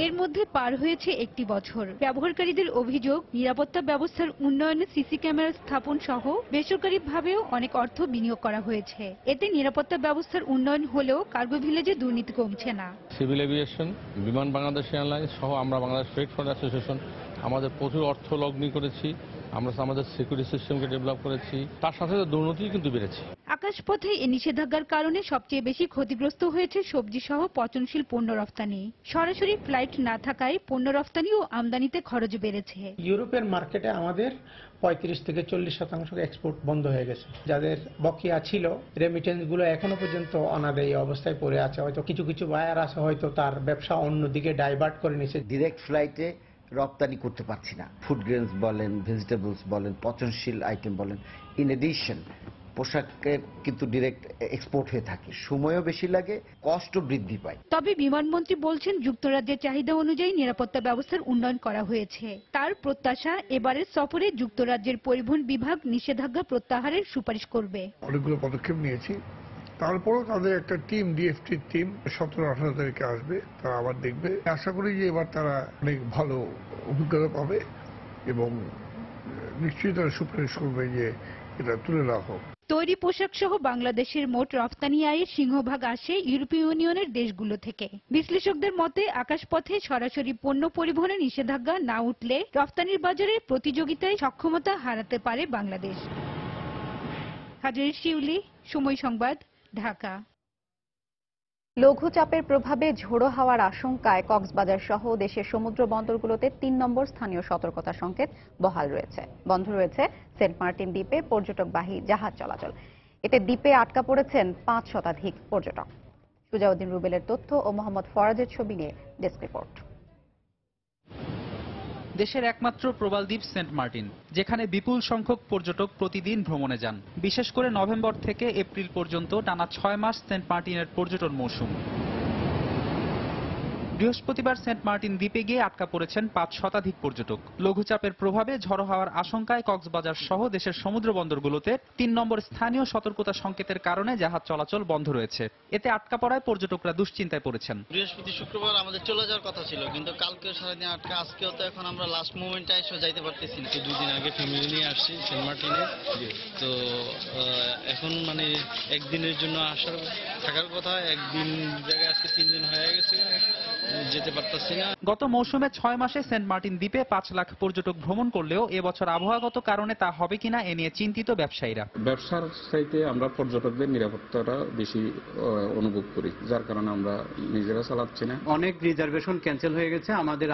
Speaker 7: এর মধ্যে পার হয়েছে 1 বছর। ব্যবহারকারীদের অভিযোগ, নিরাপত্তা ব্যবস্থার উন্নয়নে সিসি ক্যামেরা স্থাপন সহ বেসরকারিভাবেও অনেক অর্থ বিনিয়োগ করা হয়েছে। এতে নিরাপত্তা ব্যবস্থার উন্নয়ন হলেও কার্গো ভিলেজে দুর্নীতি কমছে না।
Speaker 21: সিভিল এভিয়েশন, বিমান বাংলাদেশ এয়ারলাইন্স সহ আমরা বাংলাদেশ ফ্রেট ফ্রড অ্যাসোসিয়েশন আমাদের প্রচুর অর্থ লগ্নি করেছি। আমরা আমাদের সিকিউরিটি সিস্টেমকে ডেভেলপ করেছি, তার সাথে দুর্নীতি কিন্তু বেড়েছে।
Speaker 7: আকাশপথে এই নিষেধাজ্ঞার কারণে সবচেয়ে বেশি ক্ষতিগ্রস্ত হয়েছে সবজি সহ পচনশীল পণ্য রফতানি। সরাসরি ফ্লাইট না থাকায় পণ্য রফতানি ও আমদানিতে খরচ বেড়েছে।
Speaker 9: ইউরোপের মার্কেটে আমাদের 35 থেকে 40% এক্সপোর্ট বন্ধ হয়ে গেছে। যাদের বকেয়া ছিল, রেমিটেন্স গুলো এখনো পর্যন্ত অনাদায়ী অবস্থায় পড়ে আছে। হয়তো কিছু কিছু বায়ার আছে, হয়তো তার ব্যবসা অন্যদিকে ডাইভার্ট করে নিয়েছে।
Speaker 10: ডিরেক্ট ফ্লাইটে রপ্তানি করতে পারছি না। ফুড গ্রেনস বলেন, ভেজিটেবলস বলেন, পচনশীল আইটেম বলেন, ইন এডিশন পোশাকের কিন্তু ডিরেক্ট এক্সপোর্ট হয়ে থাকে। সময়ও বেশি লাগে, কষ্টও বৃদ্ধি পায়।
Speaker 7: তবে বিমানমন্ত্রী বলছেন, যুক্তরাজ্যের চাহিদা অনুযায়ী নিরাপত্তা ব্যবস্থার উন্নয়ন করা হয়েছে। তার প্রত্যাশা, এবারের সফরে যুক্তরাজ্যের পরিবহন বিভাগ নিষেধাজ্ঞা প্রত্যাহারের সুপারিশ করবে।
Speaker 28: অনেকগুলো পদক্ষেপ নিয়েছি, তারপরও তাদের একটা টিম, ডিএফটির টিম 17-18 তারিখে আসবে, তারা আবার দেখবে। আশা করি যে এবার তারা অনেক ভালো অভিজ্ঞতা পাবে এবং নিশ্চয়ই তারা সুপারিশ করবে যে এটা তুলে নেওয়া হোক।
Speaker 7: তৈরি পোশাক সহ বাংলাদেশের মোট রপ্তানি আয়ের সিংহভাগ আসে ইউরোপীয় ইউনিয়নের দেশগুলো থেকে। বিশ্লেষকদের মতে, আকাশপথে সরাসরি পণ্য পরিবহনে নিষেধাজ্ঞা না উঠলে রপ্তানির বাজারে প্রতিযোগিতায় সক্ষমতা হারাতে পারে বাংলাদেশ। হাজেরা শিউলি, সময় সংবাদ, ঢাকা।
Speaker 2: লঘুচাপের প্রভাবে ঝোড়ো হাওয়ার আশঙ্কায় কক্সবাজার সহ দেশের সমুদ্র বন্দরগুলোতে 3 নম্বর স্থানীয় সতর্কতা সংকেত বহাল রয়েছে। বন্ধ রয়েছে সেন্ট মার্টিন দ্বীপে পর্যটকবাহী জাহাজ চলাচল। এতে দ্বীপে আটকা পড়েছেন 5 শতাধিক পর্যটক। সুজাউদ্দিন রুবেলের তথ্য ও মোহাম্মদ ফরাজের ছবি নিয়ে ডেস্ক রিপোর্ট।
Speaker 29: দেশের একমাত্র প্রবাল দ্বীপ সেন্ট মার্টিন, যেখানে বিপুল সংখ্যক পর্যটক প্রতিদিন ভ্রমণে যান। বিশেষ করে নভেম্বর থেকে এপ্রিল পর্যন্ত টানা 6 মাস সেন্ট মার্টিনের পর্যটন মৌসুম। বৃহস্পতিবার সেন্ট মার্টিন দ্বীপে গিয়ে আটকা পড়েছেন 5 শতাধিক পর্যটক। লঘুচাপের প্রভাবে ঝড়ো হওয়ার আশঙ্কায় কক্সবাজার সহ দেশের সমুদ্র বন্দরগুলোতে 3 নম্বর স্থানীয় সতর্কতা সংকেতের কারণে জাহাজ চলাচল বন্ধ রয়েছে। এতে আটকা পড়ায় পর্যটকরা দুশ্চিন্তায় পড়েছেন।
Speaker 8: বৃহস্পতি শুক্রবার আমাদের চলে যাওয়ার কথা ছিল, কিন্তু কালকে সারাদিন আটকা, আজকেও তো এখন আমরা লাস্ট মোমেন্টে এসে যাইতে পারতেছি না। 2 দিন আগে ফ্যামিলি নিয়ে আসছি সেন্ট মার্টিনে, তো এখন মানে একদিনের জন্য থাকার কথা, একদিন জায়গায় আজকে 3 দিন হয়ে গেছে, যেতে পারতেছি না।
Speaker 29: গত মৌসুমে 6 মাসে সেন্ট মার্টিন দ্বীপে 5 লাখ পর্যটক ভ্রমণ করলেও এবছর আবহাওয়াগত কারণে তা হবে কিনা এ নিয়ে চিন্তিত ব্যবসায়ীরা।
Speaker 11: ব্যবসার চাইতে আমরা পর্যটকদের নিরাপত্তাটা বেশি অনুভব করি, যার কারণে আমরা নিজেরা চালাচ্ছি না।
Speaker 13: অনেক রিজার্ভেশন ক্যান্সেল হয়ে গেছে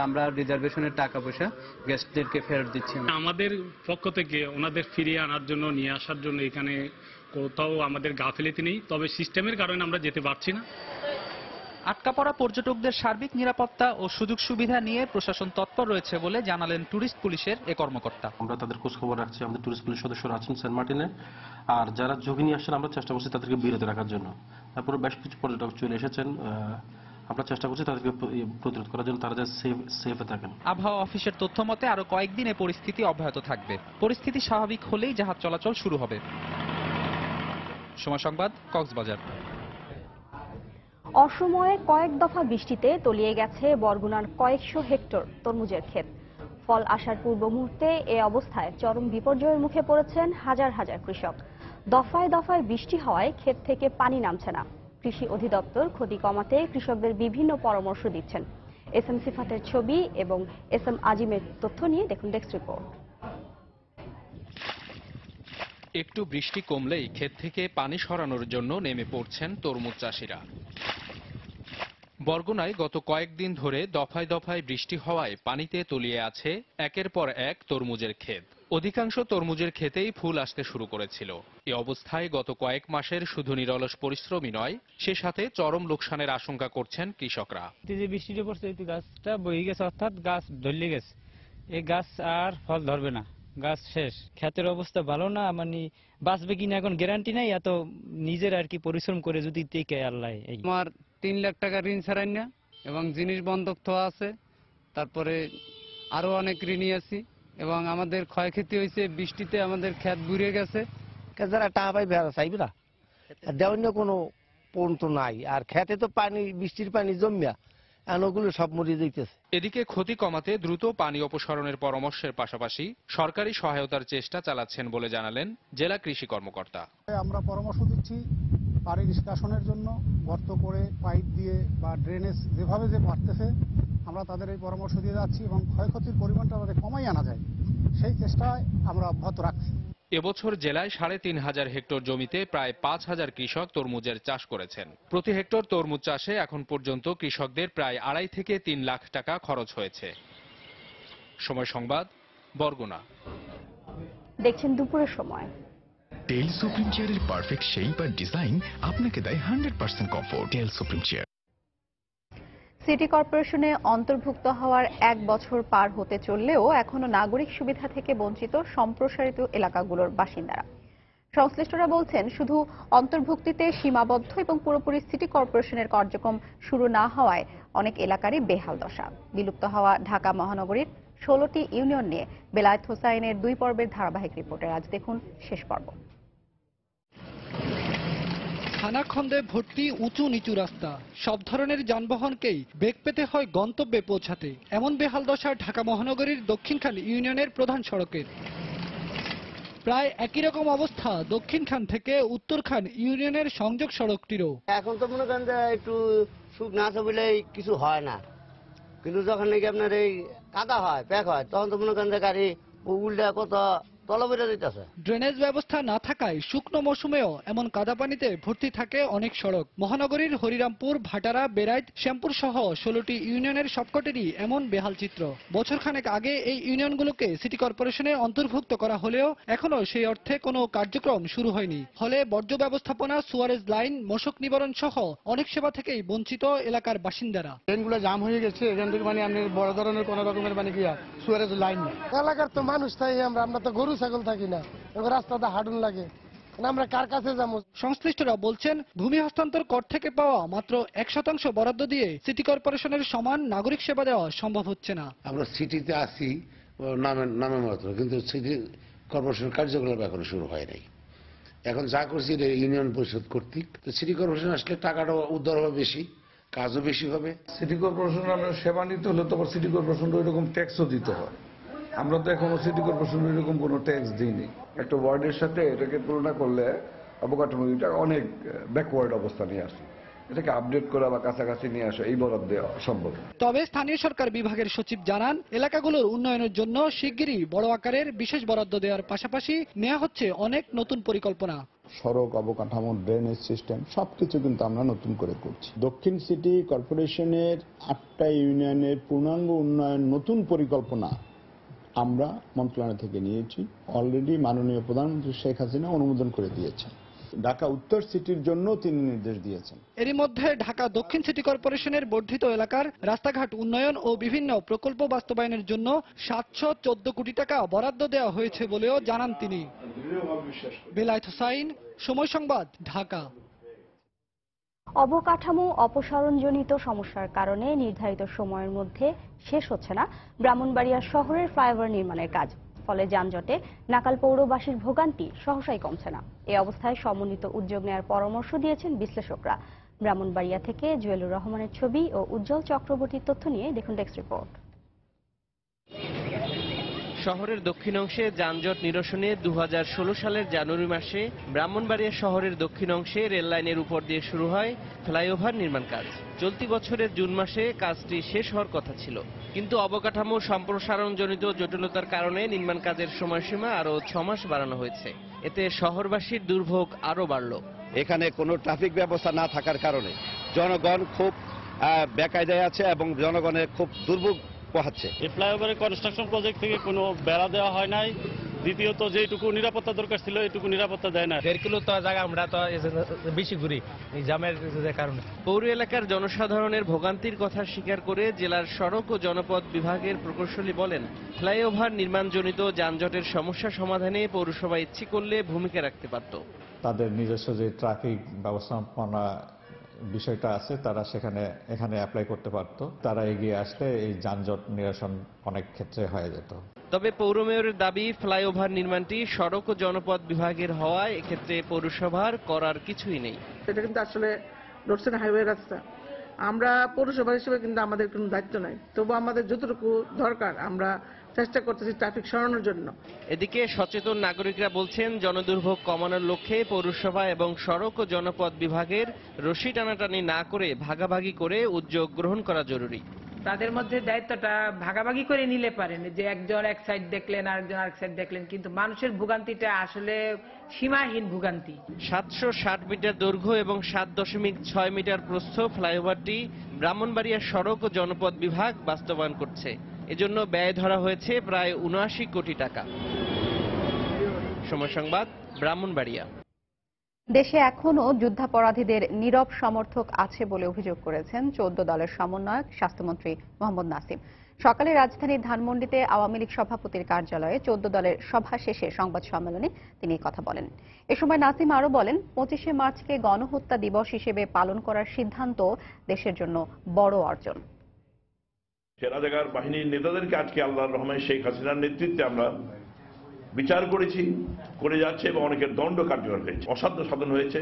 Speaker 13: আমরা রিজার্ভেশনের টাকা পয়সা গেস্টদেরকে ফেরত দিচ্ছি।
Speaker 14: আমাদের পক্ষ থেকে ওনাদের ফিরিয়ে আনার জন্য, নিয়ে আসার জন্য এখানে কোথাও আমাদের গাফিলতি নেই, তবে সিস্টেমের কারণে আমরা যেতে পারছি না।
Speaker 29: আটকা পড়া পর্যটকদের সার্বিক নিরাপত্তা ও সুযোগ সুবিধা নিয়ে প্রশাসন তৎপর রয়েছে বলে জানালেন ট্যুরিস্ট পুলিশের এ কর্মকর্তা।
Speaker 15: আমরা তাদের খোঁজ খবর রাখছি, আমাদের ট্যুরিস্ট পুলিশ সদস্যরা আছেন সেন্ট মার্টিনে, আর যারা ঝুঁকি নিয়ে আসছেন আমরা চেষ্টা করছি তাদেরকে বিরত রাখার জন্য। তারপরে বেশ কিছু পর্যটক চলে এসেছেন, আমরা চেষ্টা করছি তাদেরকে প্রতিরোধ করার জন্য, তারা যাতে সেফে থাকেন।
Speaker 29: আবহাওয়া অফিসের তথ্য মতে আরো কয়েকদিন এ পরিস্থিতি অব্যাহত থাকবে। পরিস্থিতি স্বাভাবিক হলেই জাহাজ চলাচল শুরু হবে। সময় সংবাদ, কক্সবাজার।
Speaker 1: অসময়ে কয়েক দফা বৃষ্টিতে তলিয়ে গেছে বরগুনার কয়েকশো হেক্টর তরমুজের ক্ষেত। ফল আসার পূর্ব মুহূর্তে এ অবস্থায় চরম বিপর্যয়ের মুখে পড়েছেন হাজার হাজার কৃষক। দফায় দফায় বৃষ্টি হওয়ায় ক্ষেত থেকে পানি নামছে না। কৃষি অধিদপ্তর ক্ষতি কমাতে কৃষকদের বিভিন্ন পরামর্শ দিচ্ছেন। এস এম সিফাতের ছবি এবং এস এম আজিমের তথ্য নিয়ে দেখুন ডেস্ক রিপোর্ট।
Speaker 16: একটু বৃষ্টি কমলেই ক্ষেত থেকে পানি সরানোর জন্য নেমে পড়ছেন তরমুজ চাষিরা। বরগুনায় গত কয়েকদিন ধরে দফায় দফায় বৃষ্টি হওয়ায় পানিতে তলিয়ে আছে একের পর এক তরমুজের ক্ষেত। অধিকাংশ তরমুজের ক্ষেতেই ফুল আসতে শুরু করেছিল। এ অবস্থায় গত কয়েক মাসের শুধু নিরলস পরিশ্রমই নয়, সে সাথে চরম লোকসানের আশঙ্কা করছেন কৃষকরা।
Speaker 17: যে বৃষ্টিটা পড়ছে গাছটা বয়ে গেছে, অর্থাৎ গাছ ধরলে গেছে, এই গাছ আর ফল ধরবে না, গাছ শেষ। ক্ষেতের অবস্থা ভালো না, মানে বাঁচবে কিনা এখন গ্যারান্টি নাই। এত নিজের আর কি পরিশ্রম করে যদি টেকে আল্লাহ।
Speaker 18: আমার 3 লাখ টাকা ঋণ ছাড়াই না, এবং জিনিস বন্ধক তো আছে, তারপরে আরো অনেক ঋণী আছি, এবং আমাদের ক্ষয়ক্ষতি হয়েছে। বৃষ্টিতে আমাদের ক্ষেত বুড়ে গেছে।
Speaker 19: যারা টাকা পাই বেড়া চাইবে না, দেওয়ান্য কোনো পর্যন্ত নাই। আর খেতে তো পানি, বৃষ্টির পানি জমিয়া ওগুলো সব মরিয়ে দিতেছে।
Speaker 16: এদিকে ক্ষতি কমাতে দ্রুত পানি অপসারণের পরামর্শের পাশাপাশি সরকারি সহায়তার চেষ্টা চালাচ্ছেন বলে জানালেন জেলা কৃষি কর্মকর্তা।
Speaker 30: আমরা পরামর্শ দিচ্ছি পানি নিষ্কাশনের জন্য গর্ত করে পাইপ দিয়ে বা ড্রেনেজ যেভাবে যে পারতেছে আমরা তাদের এই পরামর্শ দিয়ে যাচ্ছি, এবং ক্ষয়ক্ষতির পরিমাণটা যাতে কমাই আনা যায় সেই চেষ্টায় আমরা অব্যাহত রাখছি।
Speaker 16: এবছর জেলায় ৩৫০০ হেক্টর জমিতে প্রায় ৫,০০০ কৃষক তরমুজের চাষ করেছেন। প্রতি হেক্টর তরমুজ চাষে এখন পর্যন্ত কৃষকদের প্রায় ২.৫ থেকে ৩ লাখ টাকা খরচ হয়েছে। সময় সংবাদ, বরগুনা।
Speaker 1: দেখছেন দুপুরের সময়।
Speaker 31: টেল সুপ্রিম চেয়ারের পারফেক্ট শেপ আর ডিজাইন আপনাকে দেয় 100% কমফোর্ট। টেল সুপ্রিম চেয়ার।
Speaker 2: সিটি কর্পোরেশনে অন্তর্ভুক্ত হওয়ার 1 বছর পার হতে চললেও এখনো নাগরিক সুবিধা থেকে বঞ্চিত সম্প্রসারিত এলাকাগুলোর বাসিন্দারা। সংশ্লিষ্টরা বলছেন, শুধু অন্তর্ভুক্তিতে সীমাবদ্ধ এবং পুরোপুরি সিটি কর্পোরেশনের কার্যক্রম শুরু না হওয়ায় অনেক এলাকারই বেহাল দশা। বিলুপ্ত হওয়া ঢাকা মহানগরীর 16টি ইউনিয়ন নিয়ে বেলায়েত হোসাইনের 2 পর্বের ধারাবাহিক রিপোর্টে আজ দেখুন শেষ পর্ব।
Speaker 32: খানাখন্দে ভর্তি উঁচু নিচু রাস্তা, সব ধরনের যানবাহনকেই বেগ পেতে হয় গন্তব্যে পৌঁছাতে। এমন বেহাল দশা ঢাকা মহানগরীর দক্ষিণখান ইউনিয়নের প্রধান সড়কের। প্রায় একই রকম অবস্থা দক্ষিণখান থেকে উত্তরখান ইউনিয়নের সংযোগ সড়কটিরও।
Speaker 19: এখন তো মনে করেন যে একটু সুখ না আছে বলে কিছু হয় না, কিন্তু যখন নাকি আপনার এই কাদা হয়, প্যাক হয়, তখন তো মনে করেন যে গাড়ি উল্টা কত
Speaker 32: ড্রেনেজ ব্যবস্থা না থাকায় শুকনো মৌসুমেও এমন কাদা পানিতে ভর্তি থাকে অনেক সড়ক। মহানগরীর হরিরামপুর, ভাটারা, বেড়াইত, শ্যামপুর সহ 16টি ইউনিয়নের সবকটেরই এমন বেহাল চিত্র। বছরখানেক আগে এই ইউনিয়নগুলোকে সিটি কর্পোরেশনে অন্তর্ভুক্ত করা হলেও এখনো সেই অর্থে কোনো কার্যক্রম শুরু হয়নি। ফলে বর্জ্য ব্যবস্থাপনা, সুয়ারেজ লাইন, মশক নিবারণ সহ অনেক সেবা থেকেই বঞ্চিত এলাকার বাসিন্দারা।
Speaker 30: ট্রেনগুলো জাম হয়ে গেছে, এখান থেকে মানে আপনি বড় ধরনের কোন রকমের মানে কি সুয়ারেজ লাইন নেই। এলাকার তো মানুষ তাই আমরা তো গরু ছাগল থাকি না, রাস্তাতে হাঁটুন লাগে,
Speaker 32: আমরা কার কাছে যাবো? সংশ্লিষ্টরা বলছেন ভূমি হস্তান্তর কর থেকে পাওয়া মাত্র 1% বরাদ্দ দিয়ে সিটি কর্পোরেশনের সমান নাগরিক সেবা দেওয়া সম্ভব হচ্ছে না।
Speaker 3: আমরা সিটিতে আসি নামে মাত্র, কিন্তু সিটি কর্পোরেশন কার্যকলাপ এখনো শুরু হয় নাই। এখন যা করছি ইউনিয়ন পরিষদ কর্তৃক, তো সিটি কর্পোরেশন আসলে টাকাটা উদ্ধার হবে বেশি, কাজও বেশি হবে।
Speaker 28: সিটি কর্পোরেশন আমরা সেবা নিতে হলে তো সিটি কর্পোরেশন ওই রকম ট্যাক্সও দিতে হয়। আমরা তো এখনো সিটি কর্পোরেশন ওই রকম কোনো ট্যাক্স দিইনি। একটা ওয়ার্ডের সাথে এটাকে তুলনা করলে অবকাঠামোটা অনেক ব্যাকওয়ার্ড অবস্থা নিয়ে আসে। এটাকে আপডেট করা বা কাছাকাছি নিয়ে আসা এই বরাদ্দ দেওয়া সম্ভব।
Speaker 32: তবে স্থানীয় সরকার বিভাগের সচিব জানান, এলাকাগুলোর উন্নয়নের জন্য শিগগিরই বড় আকারের বিশেষ বরাদ্দ দেওয়ার পাশাপাশি নেওয়া হচ্ছে অনেক নতুন পরিকল্পনা।
Speaker 4: সড়ক, অবকাঠামো, ড্রেনেজ সিস্টেম সবকিছু কিন্তু আমরা নতুন করে করছি। দক্ষিণ সিটি কর্পোরেশনের 8টা ইউনিয়নের পূর্ণাঙ্গ উন্নয়ন নতুন পরিকল্পনা আমরা মন্ত্রণালয় থেকে নিয়েছি। অলরেডি মাননীয় প্রধানমন্ত্রী শেখ হাসিনা অনুমোদন করে দিয়েছেন। ঢাকা উত্তর সিটির জন্য তিনি নির্দেশ দিয়েছেন।
Speaker 32: এরই মধ্যে ঢাকা দক্ষিণ সিটি কর্পোরেশনের বর্ধিত এলাকার রাস্তাঘাট উন্নয়ন ও বিভিন্ন প্রকল্প বাস্তবায়নের জন্য 714 কোটি টাকা বরাদ্দ দেওয়া হয়েছে বলেও জানান তিনি। বেলায়েত হোসাইন, সময় সংবাদ, ঢাকা।
Speaker 1: অবকাঠামো অপসারণজনিত সমস্যার কারণে নির্ধারিত সময়ের মধ্যে শেষ হচ্ছে না ব্রাহ্মণবাড়িয়া শহরের ফ্লাইওভার নির্মাণের কাজ। ফলে যানজটে নাকাল পৌরবাসীর ভোগান্তি সহসাই কমছে না। এই অবস্থায় সমন্বিত উদ্যোগ নেওয়ার পরামর্শ দিয়েছেন বিশ্লেষকরা। ব্রাহ্মণবাড়িয়া থেকে জুয়েলুর রহমানের ছবি ও উজ্জ্বল চক্রবর্তীর তথ্য নিয়ে দেখুন ডেস্ক রিপোর্ট।
Speaker 5: শহরের দক্ষিণ অংশে যানজট নিরসনে 2016 সালের জানুয়ারি মাসে ব্রাহ্মণবাড়িয়া শহরের দক্ষিণ অংশে রেল লাইনের উপর দিয়ে শুরু হয় ফ্লাইওভার নির্মাণ কাজ। চলতি বছরের জুন মাসে কাজটি শেষ হওয়ার কথা ছিল, কিন্তু অবকাঠামো সম্প্রসারণজনিত জটিলতার কারণে নির্মাণ কাজের সময়সীমা আরও 6 মাস বাড়ানো হয়েছে। এতে শহরবাসীর দুর্ভোগ আরও বাড়ল।
Speaker 6: এখানে কোনো ট্রাফিক ব্যবস্থা না থাকার কারণে জনগণ খুব বেকায়দায় আছে এবং জনগণের খুব দুর্ভোগ পোহাচ্ছে।
Speaker 12: এই ফ্লাইওভারের কনস্ট্রাকশন প্রজেক্ট থেকে কোনো বেড়া দেওয়া হয় নাই। দ্বিতীয়ত যেটুকু নিরাপত্তা দরকার ছিল এইটুকু নিরাপত্তা দেয় না।
Speaker 20: 1.5 কিলো তো জায়গা আমরা তো বেশি ঘুরি এই জামের কারণে।
Speaker 5: পৌর এলাকার জনসাধারণের ভোগান্তির কথা স্বীকার করে জেলার সড়ক ও জনপথ বিভাগের প্রকৌশলী বলেন, ফ্লাইওভার নির্মাণজনিত যানজটের সমস্যা সমাধানে পৌরসভা ইচ্ছে করলে ভূমিকা রাখতে পারত।
Speaker 22: তাদের নিজস্ব যে ট্রাফিক ব্যবস্থাপনা বিষয়টা আছে তারা এখানে অ্যাপ্লাই করতে পারত। তারা এগিয়ে আসলে এই যানজট নিরসন অনেক ক্ষেত্রে হয়ে যেত।
Speaker 5: তবে পৌর মেয়রের দাবি, ফ্লাইওভার নির্মাণটি সড়ক ও জনপথ বিভাগের হওয়ায় এক্ষেত্রে পৌরসভার করার কিছুই নেই।
Speaker 23: এটা কিন্তু আসলে রোড সাইড হাইওয়ে রাস্তা, আমরা পৌরসভা হিসেবে কিন্তু আমাদের কোনো দায়িত্ব নাই। তবু আমাদের যতটুকু দরকার আমরা চেষ্টা করতেছি ট্রাফিক সরানোর জন্য।
Speaker 5: এদিকে সচেতন নাগরিকরা বলছেন, জনদুর্ভোগ কমানোর লক্ষ্যে পৌরসভা এবং সড়ক ও জনপথ বিভাগের রশি টানাটানি না করে ভাগাভাগি করে উদ্যোগ গ্রহণ করা জরুরি।
Speaker 24: তাদের মধ্যে দায়িত্বটা ভাগাভাগি করে নিলে পারেন, যে একজন এক সাইড দেখলেন আরেকজন আরেক সাইড দেখলেন, কিন্তু মানুষের ভোগান্তিটা আসলে সীমাহীন ভোগান্তি।
Speaker 5: 760 মিটার দৈর্ঘ্য এবং 7.6 মিটার প্রস্থ ফ্লাইওভারটি ব্রাহ্মণবাড়িয়া সড়ক ও জনপথ বিভাগ বাস্তবায়ন করছে। এজন্য ব্যয় ধরা হয়েছে প্রায় 79 কোটি টাকা। সময় সংবাদ, ব্রাহ্মণবাড়িয়া।
Speaker 2: দেশে এখনও যুদ্ধাপরাধীদের নীরব সমর্থক আছে বলে অভিযোগ করেছেন 14 দলের সমন্বয়ক স্বাস্থ্যমন্ত্রী মোহাম্মদ নাসিম। সকালে রাজধানীর ধানমন্ডিতে আওয়ামী লীগ সভাপতির কার্যালয়ে 14 দলের সভা শেষে সংবাদ সম্মেলনে তিনি কথা বলেন। এ সময় নাসিম আরও বলেন, 25শে মার্চকে গণহত্যা দিবস হিসেবে পালন করার সিদ্ধান্ত দেশের জন্য বড় অর্জন।
Speaker 25: সেনাজাগার বাহিনীর নেতাদেরকে আজকে আল্লাহর রহমান শেখ হাসিনার নেতৃত্বে আমরা বিচার করেছি, করে যাচ্ছে এবং অনেকের দণ্ড কার্যকর হয়েছে। অসাধ্য সাধন হয়েছে,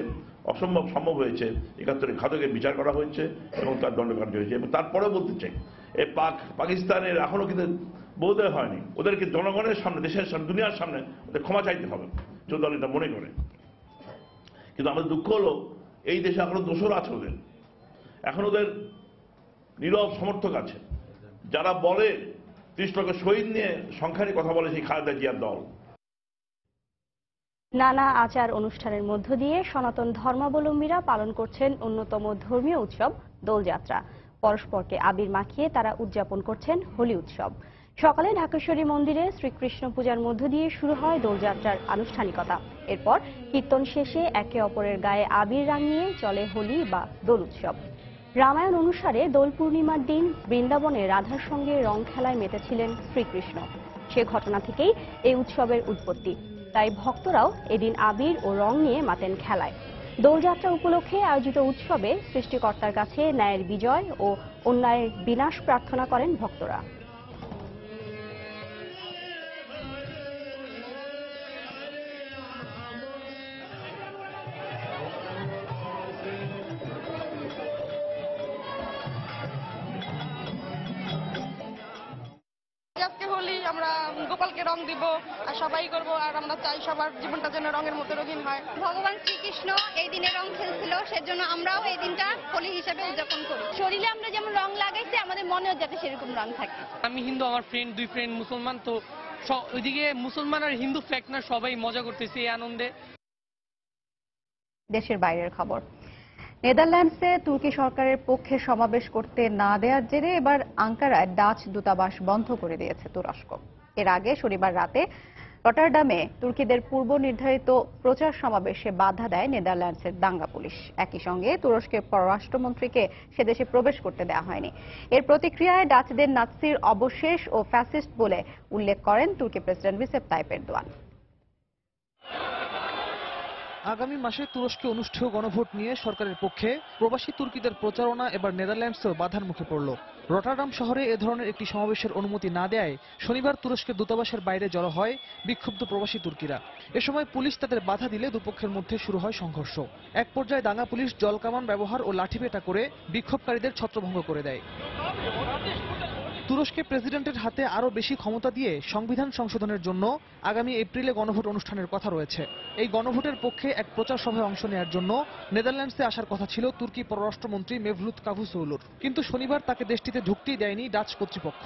Speaker 25: অসম্ভব সম্ভব হয়েছে। 71 ঘাতকের বিচার করা হয়েছে এবং তার দণ্ড কার্য হয়েছে। এবং তারপরেও বলতে চাই, এই পাকিস্তানের এখনো কিন্তু বোধহয় হয়নি। ওদেরকে জনগণের সামনে, দেশের সামনে, দুনিয়ার সামনে ওদের ক্ষমা চাইতে হবে, যদি দল এটা মনে করে। কিন্তু আমাদের দুঃখ হলো, এই দেশে এখনো দোষর আছে ওদের, এখন ওদের নীরব সমর্থক আছে, যারা বলে 30 লক্ষ শহীদ নিয়ে সংখ্যা নিয়ে কথা বলে সেই খালেদা জিয়ার দল।
Speaker 1: নানা আচার অনুষ্ঠানের মধ্য দিয়ে সনাতন ধর্মাবলম্বীরা পালন করছেন অন্যতম ধর্মীয় উৎসব দোলযাত্রা। পরস্পরকে আবির মাখিয়ে তারা উদযাপন করছেন হোলি উৎসব। সকালে ঢাকেশ্বরী মন্দিরে শ্রীকৃষ্ণ পূজার মধ্য দিয়ে শুরু হয় দোলযাত্রার আনুষ্ঠানিকতা। এরপর কীর্তন শেষে একে অপরের গায়ে আবির রাঙিয়ে চলে হোলি বা দোল উৎসব। রামায়ণ অনুসারে দোল পূর্ণিমার দিন বৃন্দাবনে রাধার সঙ্গে রং খেলায় মেতেছিলেন শ্রীকৃষ্ণ। সে ঘটনা থেকেই এই উৎসবের উৎপত্তি। তাই ভক্তরাও এদিন আবির ও রং নিয়ে মাতেন খেলায়। দোলযাত্রা উপলক্ষে আয়োজিত উৎসবে সৃষ্টিকর্তার কাছে ন্যায়ের বিজয় ও অন্যায়ের বিনাশ প্রার্থনা করেন ভক্তরা।
Speaker 7: আজকে হোলি, আমরা গোপালকে রং দিব আর সবাই করব, আর আমরা চাই সবার জীবনটা যেন রঙের মতো রঙিন হয়।
Speaker 8: ভগবান শ্রীকৃষ্ণ এই দিনে রং খেলছিল, সেজন্য আমরাও এই দিনটা হোলি হিসেবে উদযাপন করি। শরীরে আমরা যেমন রং লাগাইছি, আমাদের মনেও যাতে সেরকম রং থাকে।
Speaker 9: আমি হিন্দু, আমার দুই ফ্রেন্ড মুসলমান, তো ওইদিকে মুসলমান আর হিন্দু ফ্যাক্ট না, সবাই মজা করতেছে এই আনন্দে।
Speaker 2: দেশের বাইরের খবর। নেদারল্যান্ডসে তুর্কি সরকারের পক্ষে সমাবেশ করতে না দেওয়ার জেরে এবার আঙ্কারায় ডাচ দূতাবাস বন্ধ করে দিয়েছে তুরস্ক। এর আগে শনিবার রাতে রটারডামে তুর্কিদের পূর্ব নির্ধারিত প্রচার সমাবেশে বাধা দেয় নেদারল্যান্ডসের দাঙ্গা পুলিশ। একই সঙ্গে তুরস্কের পররাষ্ট্রমন্ত্রীকে সেদেশে প্রবেশ করতে দেওয়া হয়নি। এর প্রতিক্রিয়ায় ডাচদের নাৎসির অবশেষ ও ফ্যাসিস্ট বলে উল্লেখ করেন তুর্কি প্রেসিডেন্ট রিসেপ তাইপ এরদোয়ান।
Speaker 10: আগামী মাসে তুরস্কে অনুষ্ঠেয় গণভোট নিয়ে সরকারের পক্ষে প্রবাসী তুর্কিদের প্রচারণা এবার নেদারল্যান্ডসেও বাধার মুখে পড়ল। রটারডাম শহরে এ ধরনের একটি সমাবেশের অনুমতি না দেয় শনিবার তুরস্কের দূতাবাসের বাইরে জড়ো হয় বিক্ষুব্ধ প্রবাসী তুর্কিরা। এ সময় পুলিশ তাদের বাধা দিলে দুপক্ষের মধ্যে শুরু হয় সংঘর্ষ। এক পর্যায়ে দাঙ্গা পুলিশ জলকামান ব্যবহার ও লাঠিপেটা করে বিক্ষোভকারীদের ছত্রভঙ্গ করে দেয়। তুরস্কে প্রেসিডেন্টের হাতে আরও বেশি ক্ষমতা দিয়ে সংবিধান সংশোধনের জন্য আগামী এপ্রিলে গণভোট অনুষ্ঠানের কথা রয়েছে। এই গণভোটের পক্ষে এক প্রচার সভায় অংশ নেওয়ার জন্য নেদারল্যান্ডসে আসার কথা ছিল তুর্কি পররাষ্ট্রমন্ত্রী মেভলুত কাভুসোগলুর, কিন্তু শনিবার তাকে দেশটিতে ঢুকতেই দেয়নি ডাচ কর্তৃপক্ষ।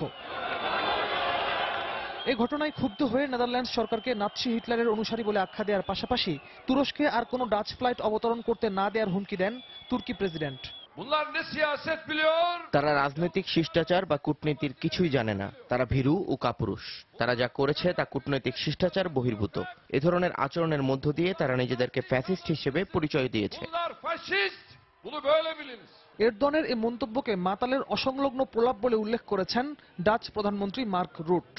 Speaker 10: এই ঘটনায় ক্ষুব্ধ হয়ে নেদারল্যান্ডস সরকারকে নাৎসি হিটলারের অনুসারী বলে আখ্যা দেওয়ার পাশাপাশি তুরস্কে আর কোনো ডাচ ফ্লাইট অবতরণ করতে না দেওয়ার হুমকি দেন তুর্কি প্রেসিডেন্ট।
Speaker 11: তারা রাজনৈতিক শিষ্টাচার বা কূটনীতির কিছুই জানে না। তারা ভীরু ও কাপুরুষ। তারা যা করেছে তা কূটনৈতিক শিষ্টাচার বহির্ভূত। এ ধরনের আচরণের মধ্য দিয়ে তারা নিজেদেরকে ফ্যাসিস্ট হিসেবে পরিচয় দিয়েছে।
Speaker 10: এরদোয়ানের এই মন্তব্যকে মাতালের অসংলগ্ন প্রলাপ বলে উল্লেখ করেছেন ডাচ প্রধানমন্ত্রী মার্ক রুট।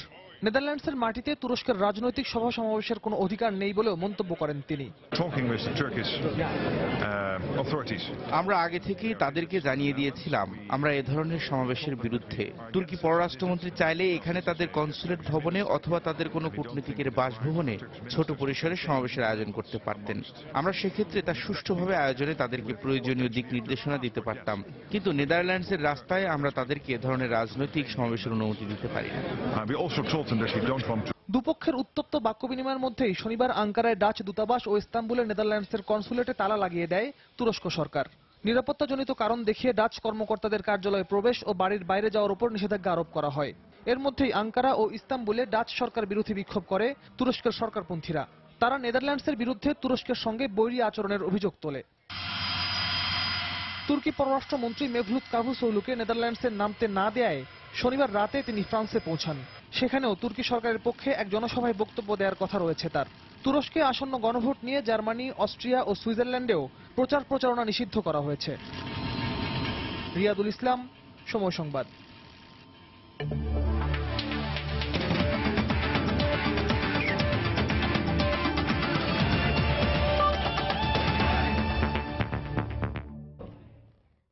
Speaker 10: নেদারল্যান্ডসের মাটিতে তুরস্কের রাজনৈতিক সভা সমাবেশের কোনো অধিকার নেই বলেও মন্তব্য করেন তিনি।
Speaker 11: আমরা আগে থেকেই তাদেরকে জানিয়ে দিয়েছিলাম আমরা এ ধরনের সমাবেশের বিরুদ্ধে। তুর্কি পররাষ্ট্রমন্ত্রী চাইলে এখানে তাদের কনসুলেট ভবনে অথবা তাদের কোনো কূটনীতিকের বাসভবনে ছোট পরিসরে সমাবেশের আয়োজন করতে পারতেন। আমরা সেক্ষেত্রে তা সুষ্ঠুভাবে আয়োজনে তাদেরকে প্রয়োজনীয় দিক নির্দেশনা দিতে পারতাম, কিন্তু নেদারল্যান্ডসের রাস্তায় আমরা তাদেরকে এ ধরনের রাজনৈতিক সমাবেশের অনুমতি দিতে পারি না।
Speaker 10: দুপক্ষের উত্তপ্ত বাক্য বিনিময়ের মধ্যেই শনিবার আঙ্কারায় ডাচ দূতাবাস ও ইস্তাম্বুলের নেদারল্যান্ডসের কনসুলেটে তালা লাগিয়ে দেয় তুরস্ক সরকার। নিরাপত্তাজনিত কারণ দেখিয়ে ডাচ কর্মকর্তাদের কার্যালয়ে প্রবেশ ও বাড়ির বাইরে যাওয়ার উপর নিষেধাজ্ঞা আরোপ করা হয়। এর মধ্যেই আঙ্কারা ও ইস্তাম্বুলে ডাচ সরকার বিরোধী বিক্ষোভ করে তুরস্কের সরকারপন্থীরা। তারা নেদারল্যান্ডসের বিরুদ্ধে তুরস্কের সঙ্গে বৈরী আচরণের অভিযোগ তোলে। তুর্কি পররাষ্ট্রমন্ত্রী মেভলুত কাভুসোগলুকে নেদারল্যান্ডসে নামতে না দেয়ায় শনিবার রাতে তিনি ফ্রান্সে পৌঁছান। সেখানেও তুর্কি সরকারের পক্ষে এক জনসভায় বক্তব্য দেওয়ার কথা রয়েছে তার। তুরস্কে আসন্ন গণভোট নিয়ে জার্মানি, অস্ট্রিয়া ও সুইজারল্যান্ডেও প্রচারণা নিষিদ্ধ করা হয়েছে। রিয়াদুল ইসলাম, সময় সংবাদ।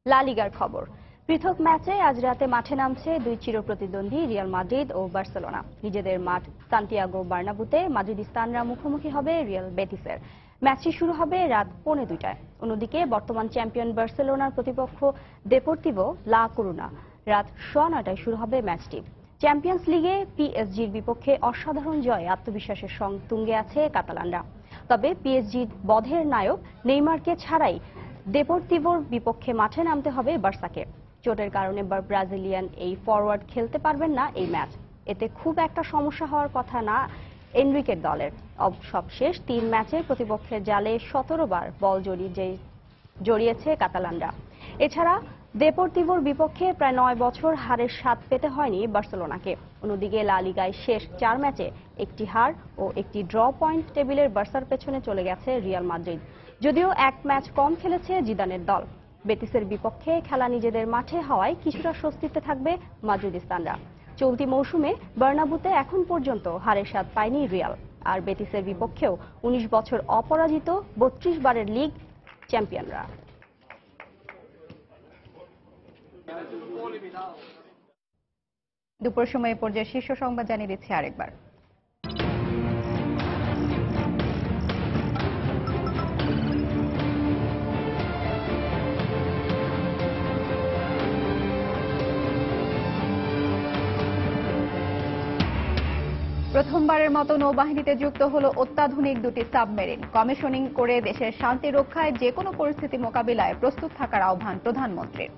Speaker 1: লা লিগার খবর। পৃথক ম্যাচে আজ রাতে মাঠে নামছে দুই চিরপ্রতিদ্বন্দ্বী রিয়াল মাদ্রিদ ও বার্সেলোনা। নিজেদের মাঠ সান্তিয়াগো বার্নাবুতে মাদ্রিদিস্তানরা মুখোমুখি হবে রিয়াল বেটিসের। ম্যাচটি শুরু হবে রাত 1:45টায়। অন্যদিকে বর্তমান চ্যাম্পিয়ন বার্সেলোনার প্রতিপক্ষ দেপোর্তিভো লা করুনা রাত 9:15টায় শুরু হবে ম্যাচটি। চ্যাম্পিয়ন্স লিগে পিএসজির বিপক্ষে অসাধারণ জয়ে আত্মবিশ্বাসের তুঙ্গে আছে কাতালানরা। তবে পিএসজির বধের নায়ক নেইমারকে ছাড়াই দেপোর্তিভোর বিপক্ষে মাঠে নামতে হবে বার্সাকে। চোটের কারণে ব্রাজিলিয়ান এই ফরওয়ার্ড খেলতে পারবেন না এই ম্যাচ। এতে খুব একটা সমস্যা হওয়ার কথা না এনরিকের দলের। সবশেষ 3 ম্যাচে প্রতিপক্ষের জালে 17 বার বল জড়িয়েছে কাতালানরা। এছাড়া দেপোর্তিভোর বিপক্ষে প্রায় 9 বছর হারের স্বাদ পেতে হয়নি বার্সেলোনাকে। অন্যদিকে লা লিগায় শেষ 4 ম্যাচে একটি হার ও একটি ড্র পয়েন্ট টেবিলের বার্সার পেছনে চলে গেছে রিয়াল মাদ্রিদ। যদিও 1 ম্যাচ কম খেলেছে জিদানের দল। বেটিসের বিপক্ষে খেলা নিজেদের মাঠে হওয়ায় কিছুটা স্বস্তিতে থাকবে মাদ্রিদিস্তানরা। চলতি মৌসুমে বার্নাবুতে এখন পর্যন্ত হারের স্বাদ পায়নি রিয়াল। আর বেটিসের বিপক্ষেও 19 বছর অপরাজিত 32 বারের লিগ চ্যাম্পিয়নরা।
Speaker 2: দুপুর সময় পর্যায়ে শীর্ষ সংবাদ জানিয়ে দিচ্ছি আরেকবার। প্রথমবারের মতো নৌবাহিনীতে যুক্ত হলো অত্যাধুনিক দুটি সাবমেরিন। কমিশনিং করে দেশের শান্তি রক্ষায় যে কোনো পরিস্থিতি মোকাবিলায় প্রস্তুত থাকার আহ্বান প্রধানমন্ত্রীর।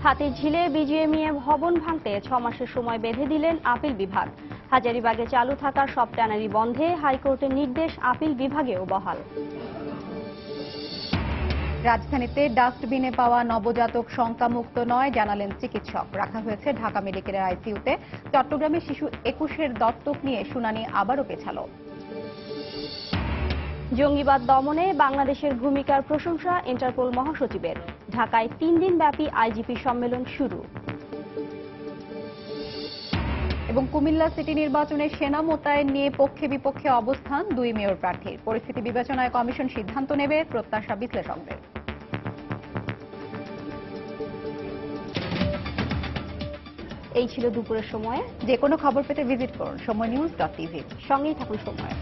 Speaker 1: হাতিরঝিলে বিজিএমইএ ভবন ভাঙতে 6 মাসের সময় বেঁধে দিলেন আপিল বিভাগ। হাজারীবাগে চালু থাকা সব ট্যানারি বন্ধে হাইকোর্টের নির্দেশ আপিল বিভাগেও বহাল।
Speaker 2: রাজধানীতে ডাস্টবিনে পাওয়া নবজাতক শঙ্কামুক্ত নয় জানালেন চিকিৎসক। রাখা হয়েছে ঢাকা মেডিকেলের আইসিইউতে। চট্টগ্রামে শিশু 21-এর দত্তক নিয়ে শুনানি আবারও পেছালো।
Speaker 1: জঙ্গিবাদ দমনে বাংলাদেশের ভূমিকার প্রশংসা ইন্টারপোল মহাসচিবের। ঢাকায় 3 দিনব্যাপী আইজিপি সম্মেলন শুরু।
Speaker 2: এবং কুমিল্লা সিটি নির্বাচনে সেনা মোতায়েন নিয়ে পক্ষে বিপক্ষে অবস্থান 2 মেয়র প্রার্থীর। পরিস্থিতি বিবেচনায় কমিশন সিদ্ধান্ত নেবে, প্রত্যাশা বিশ্লেষকদের।
Speaker 1: এই ছিল দুপুরের সময়ে।
Speaker 2: যে কোনো খবর পেতে ভিজিট করুন সময়নিউজ.tv।
Speaker 1: সঙ্গেই থাকুন সময়।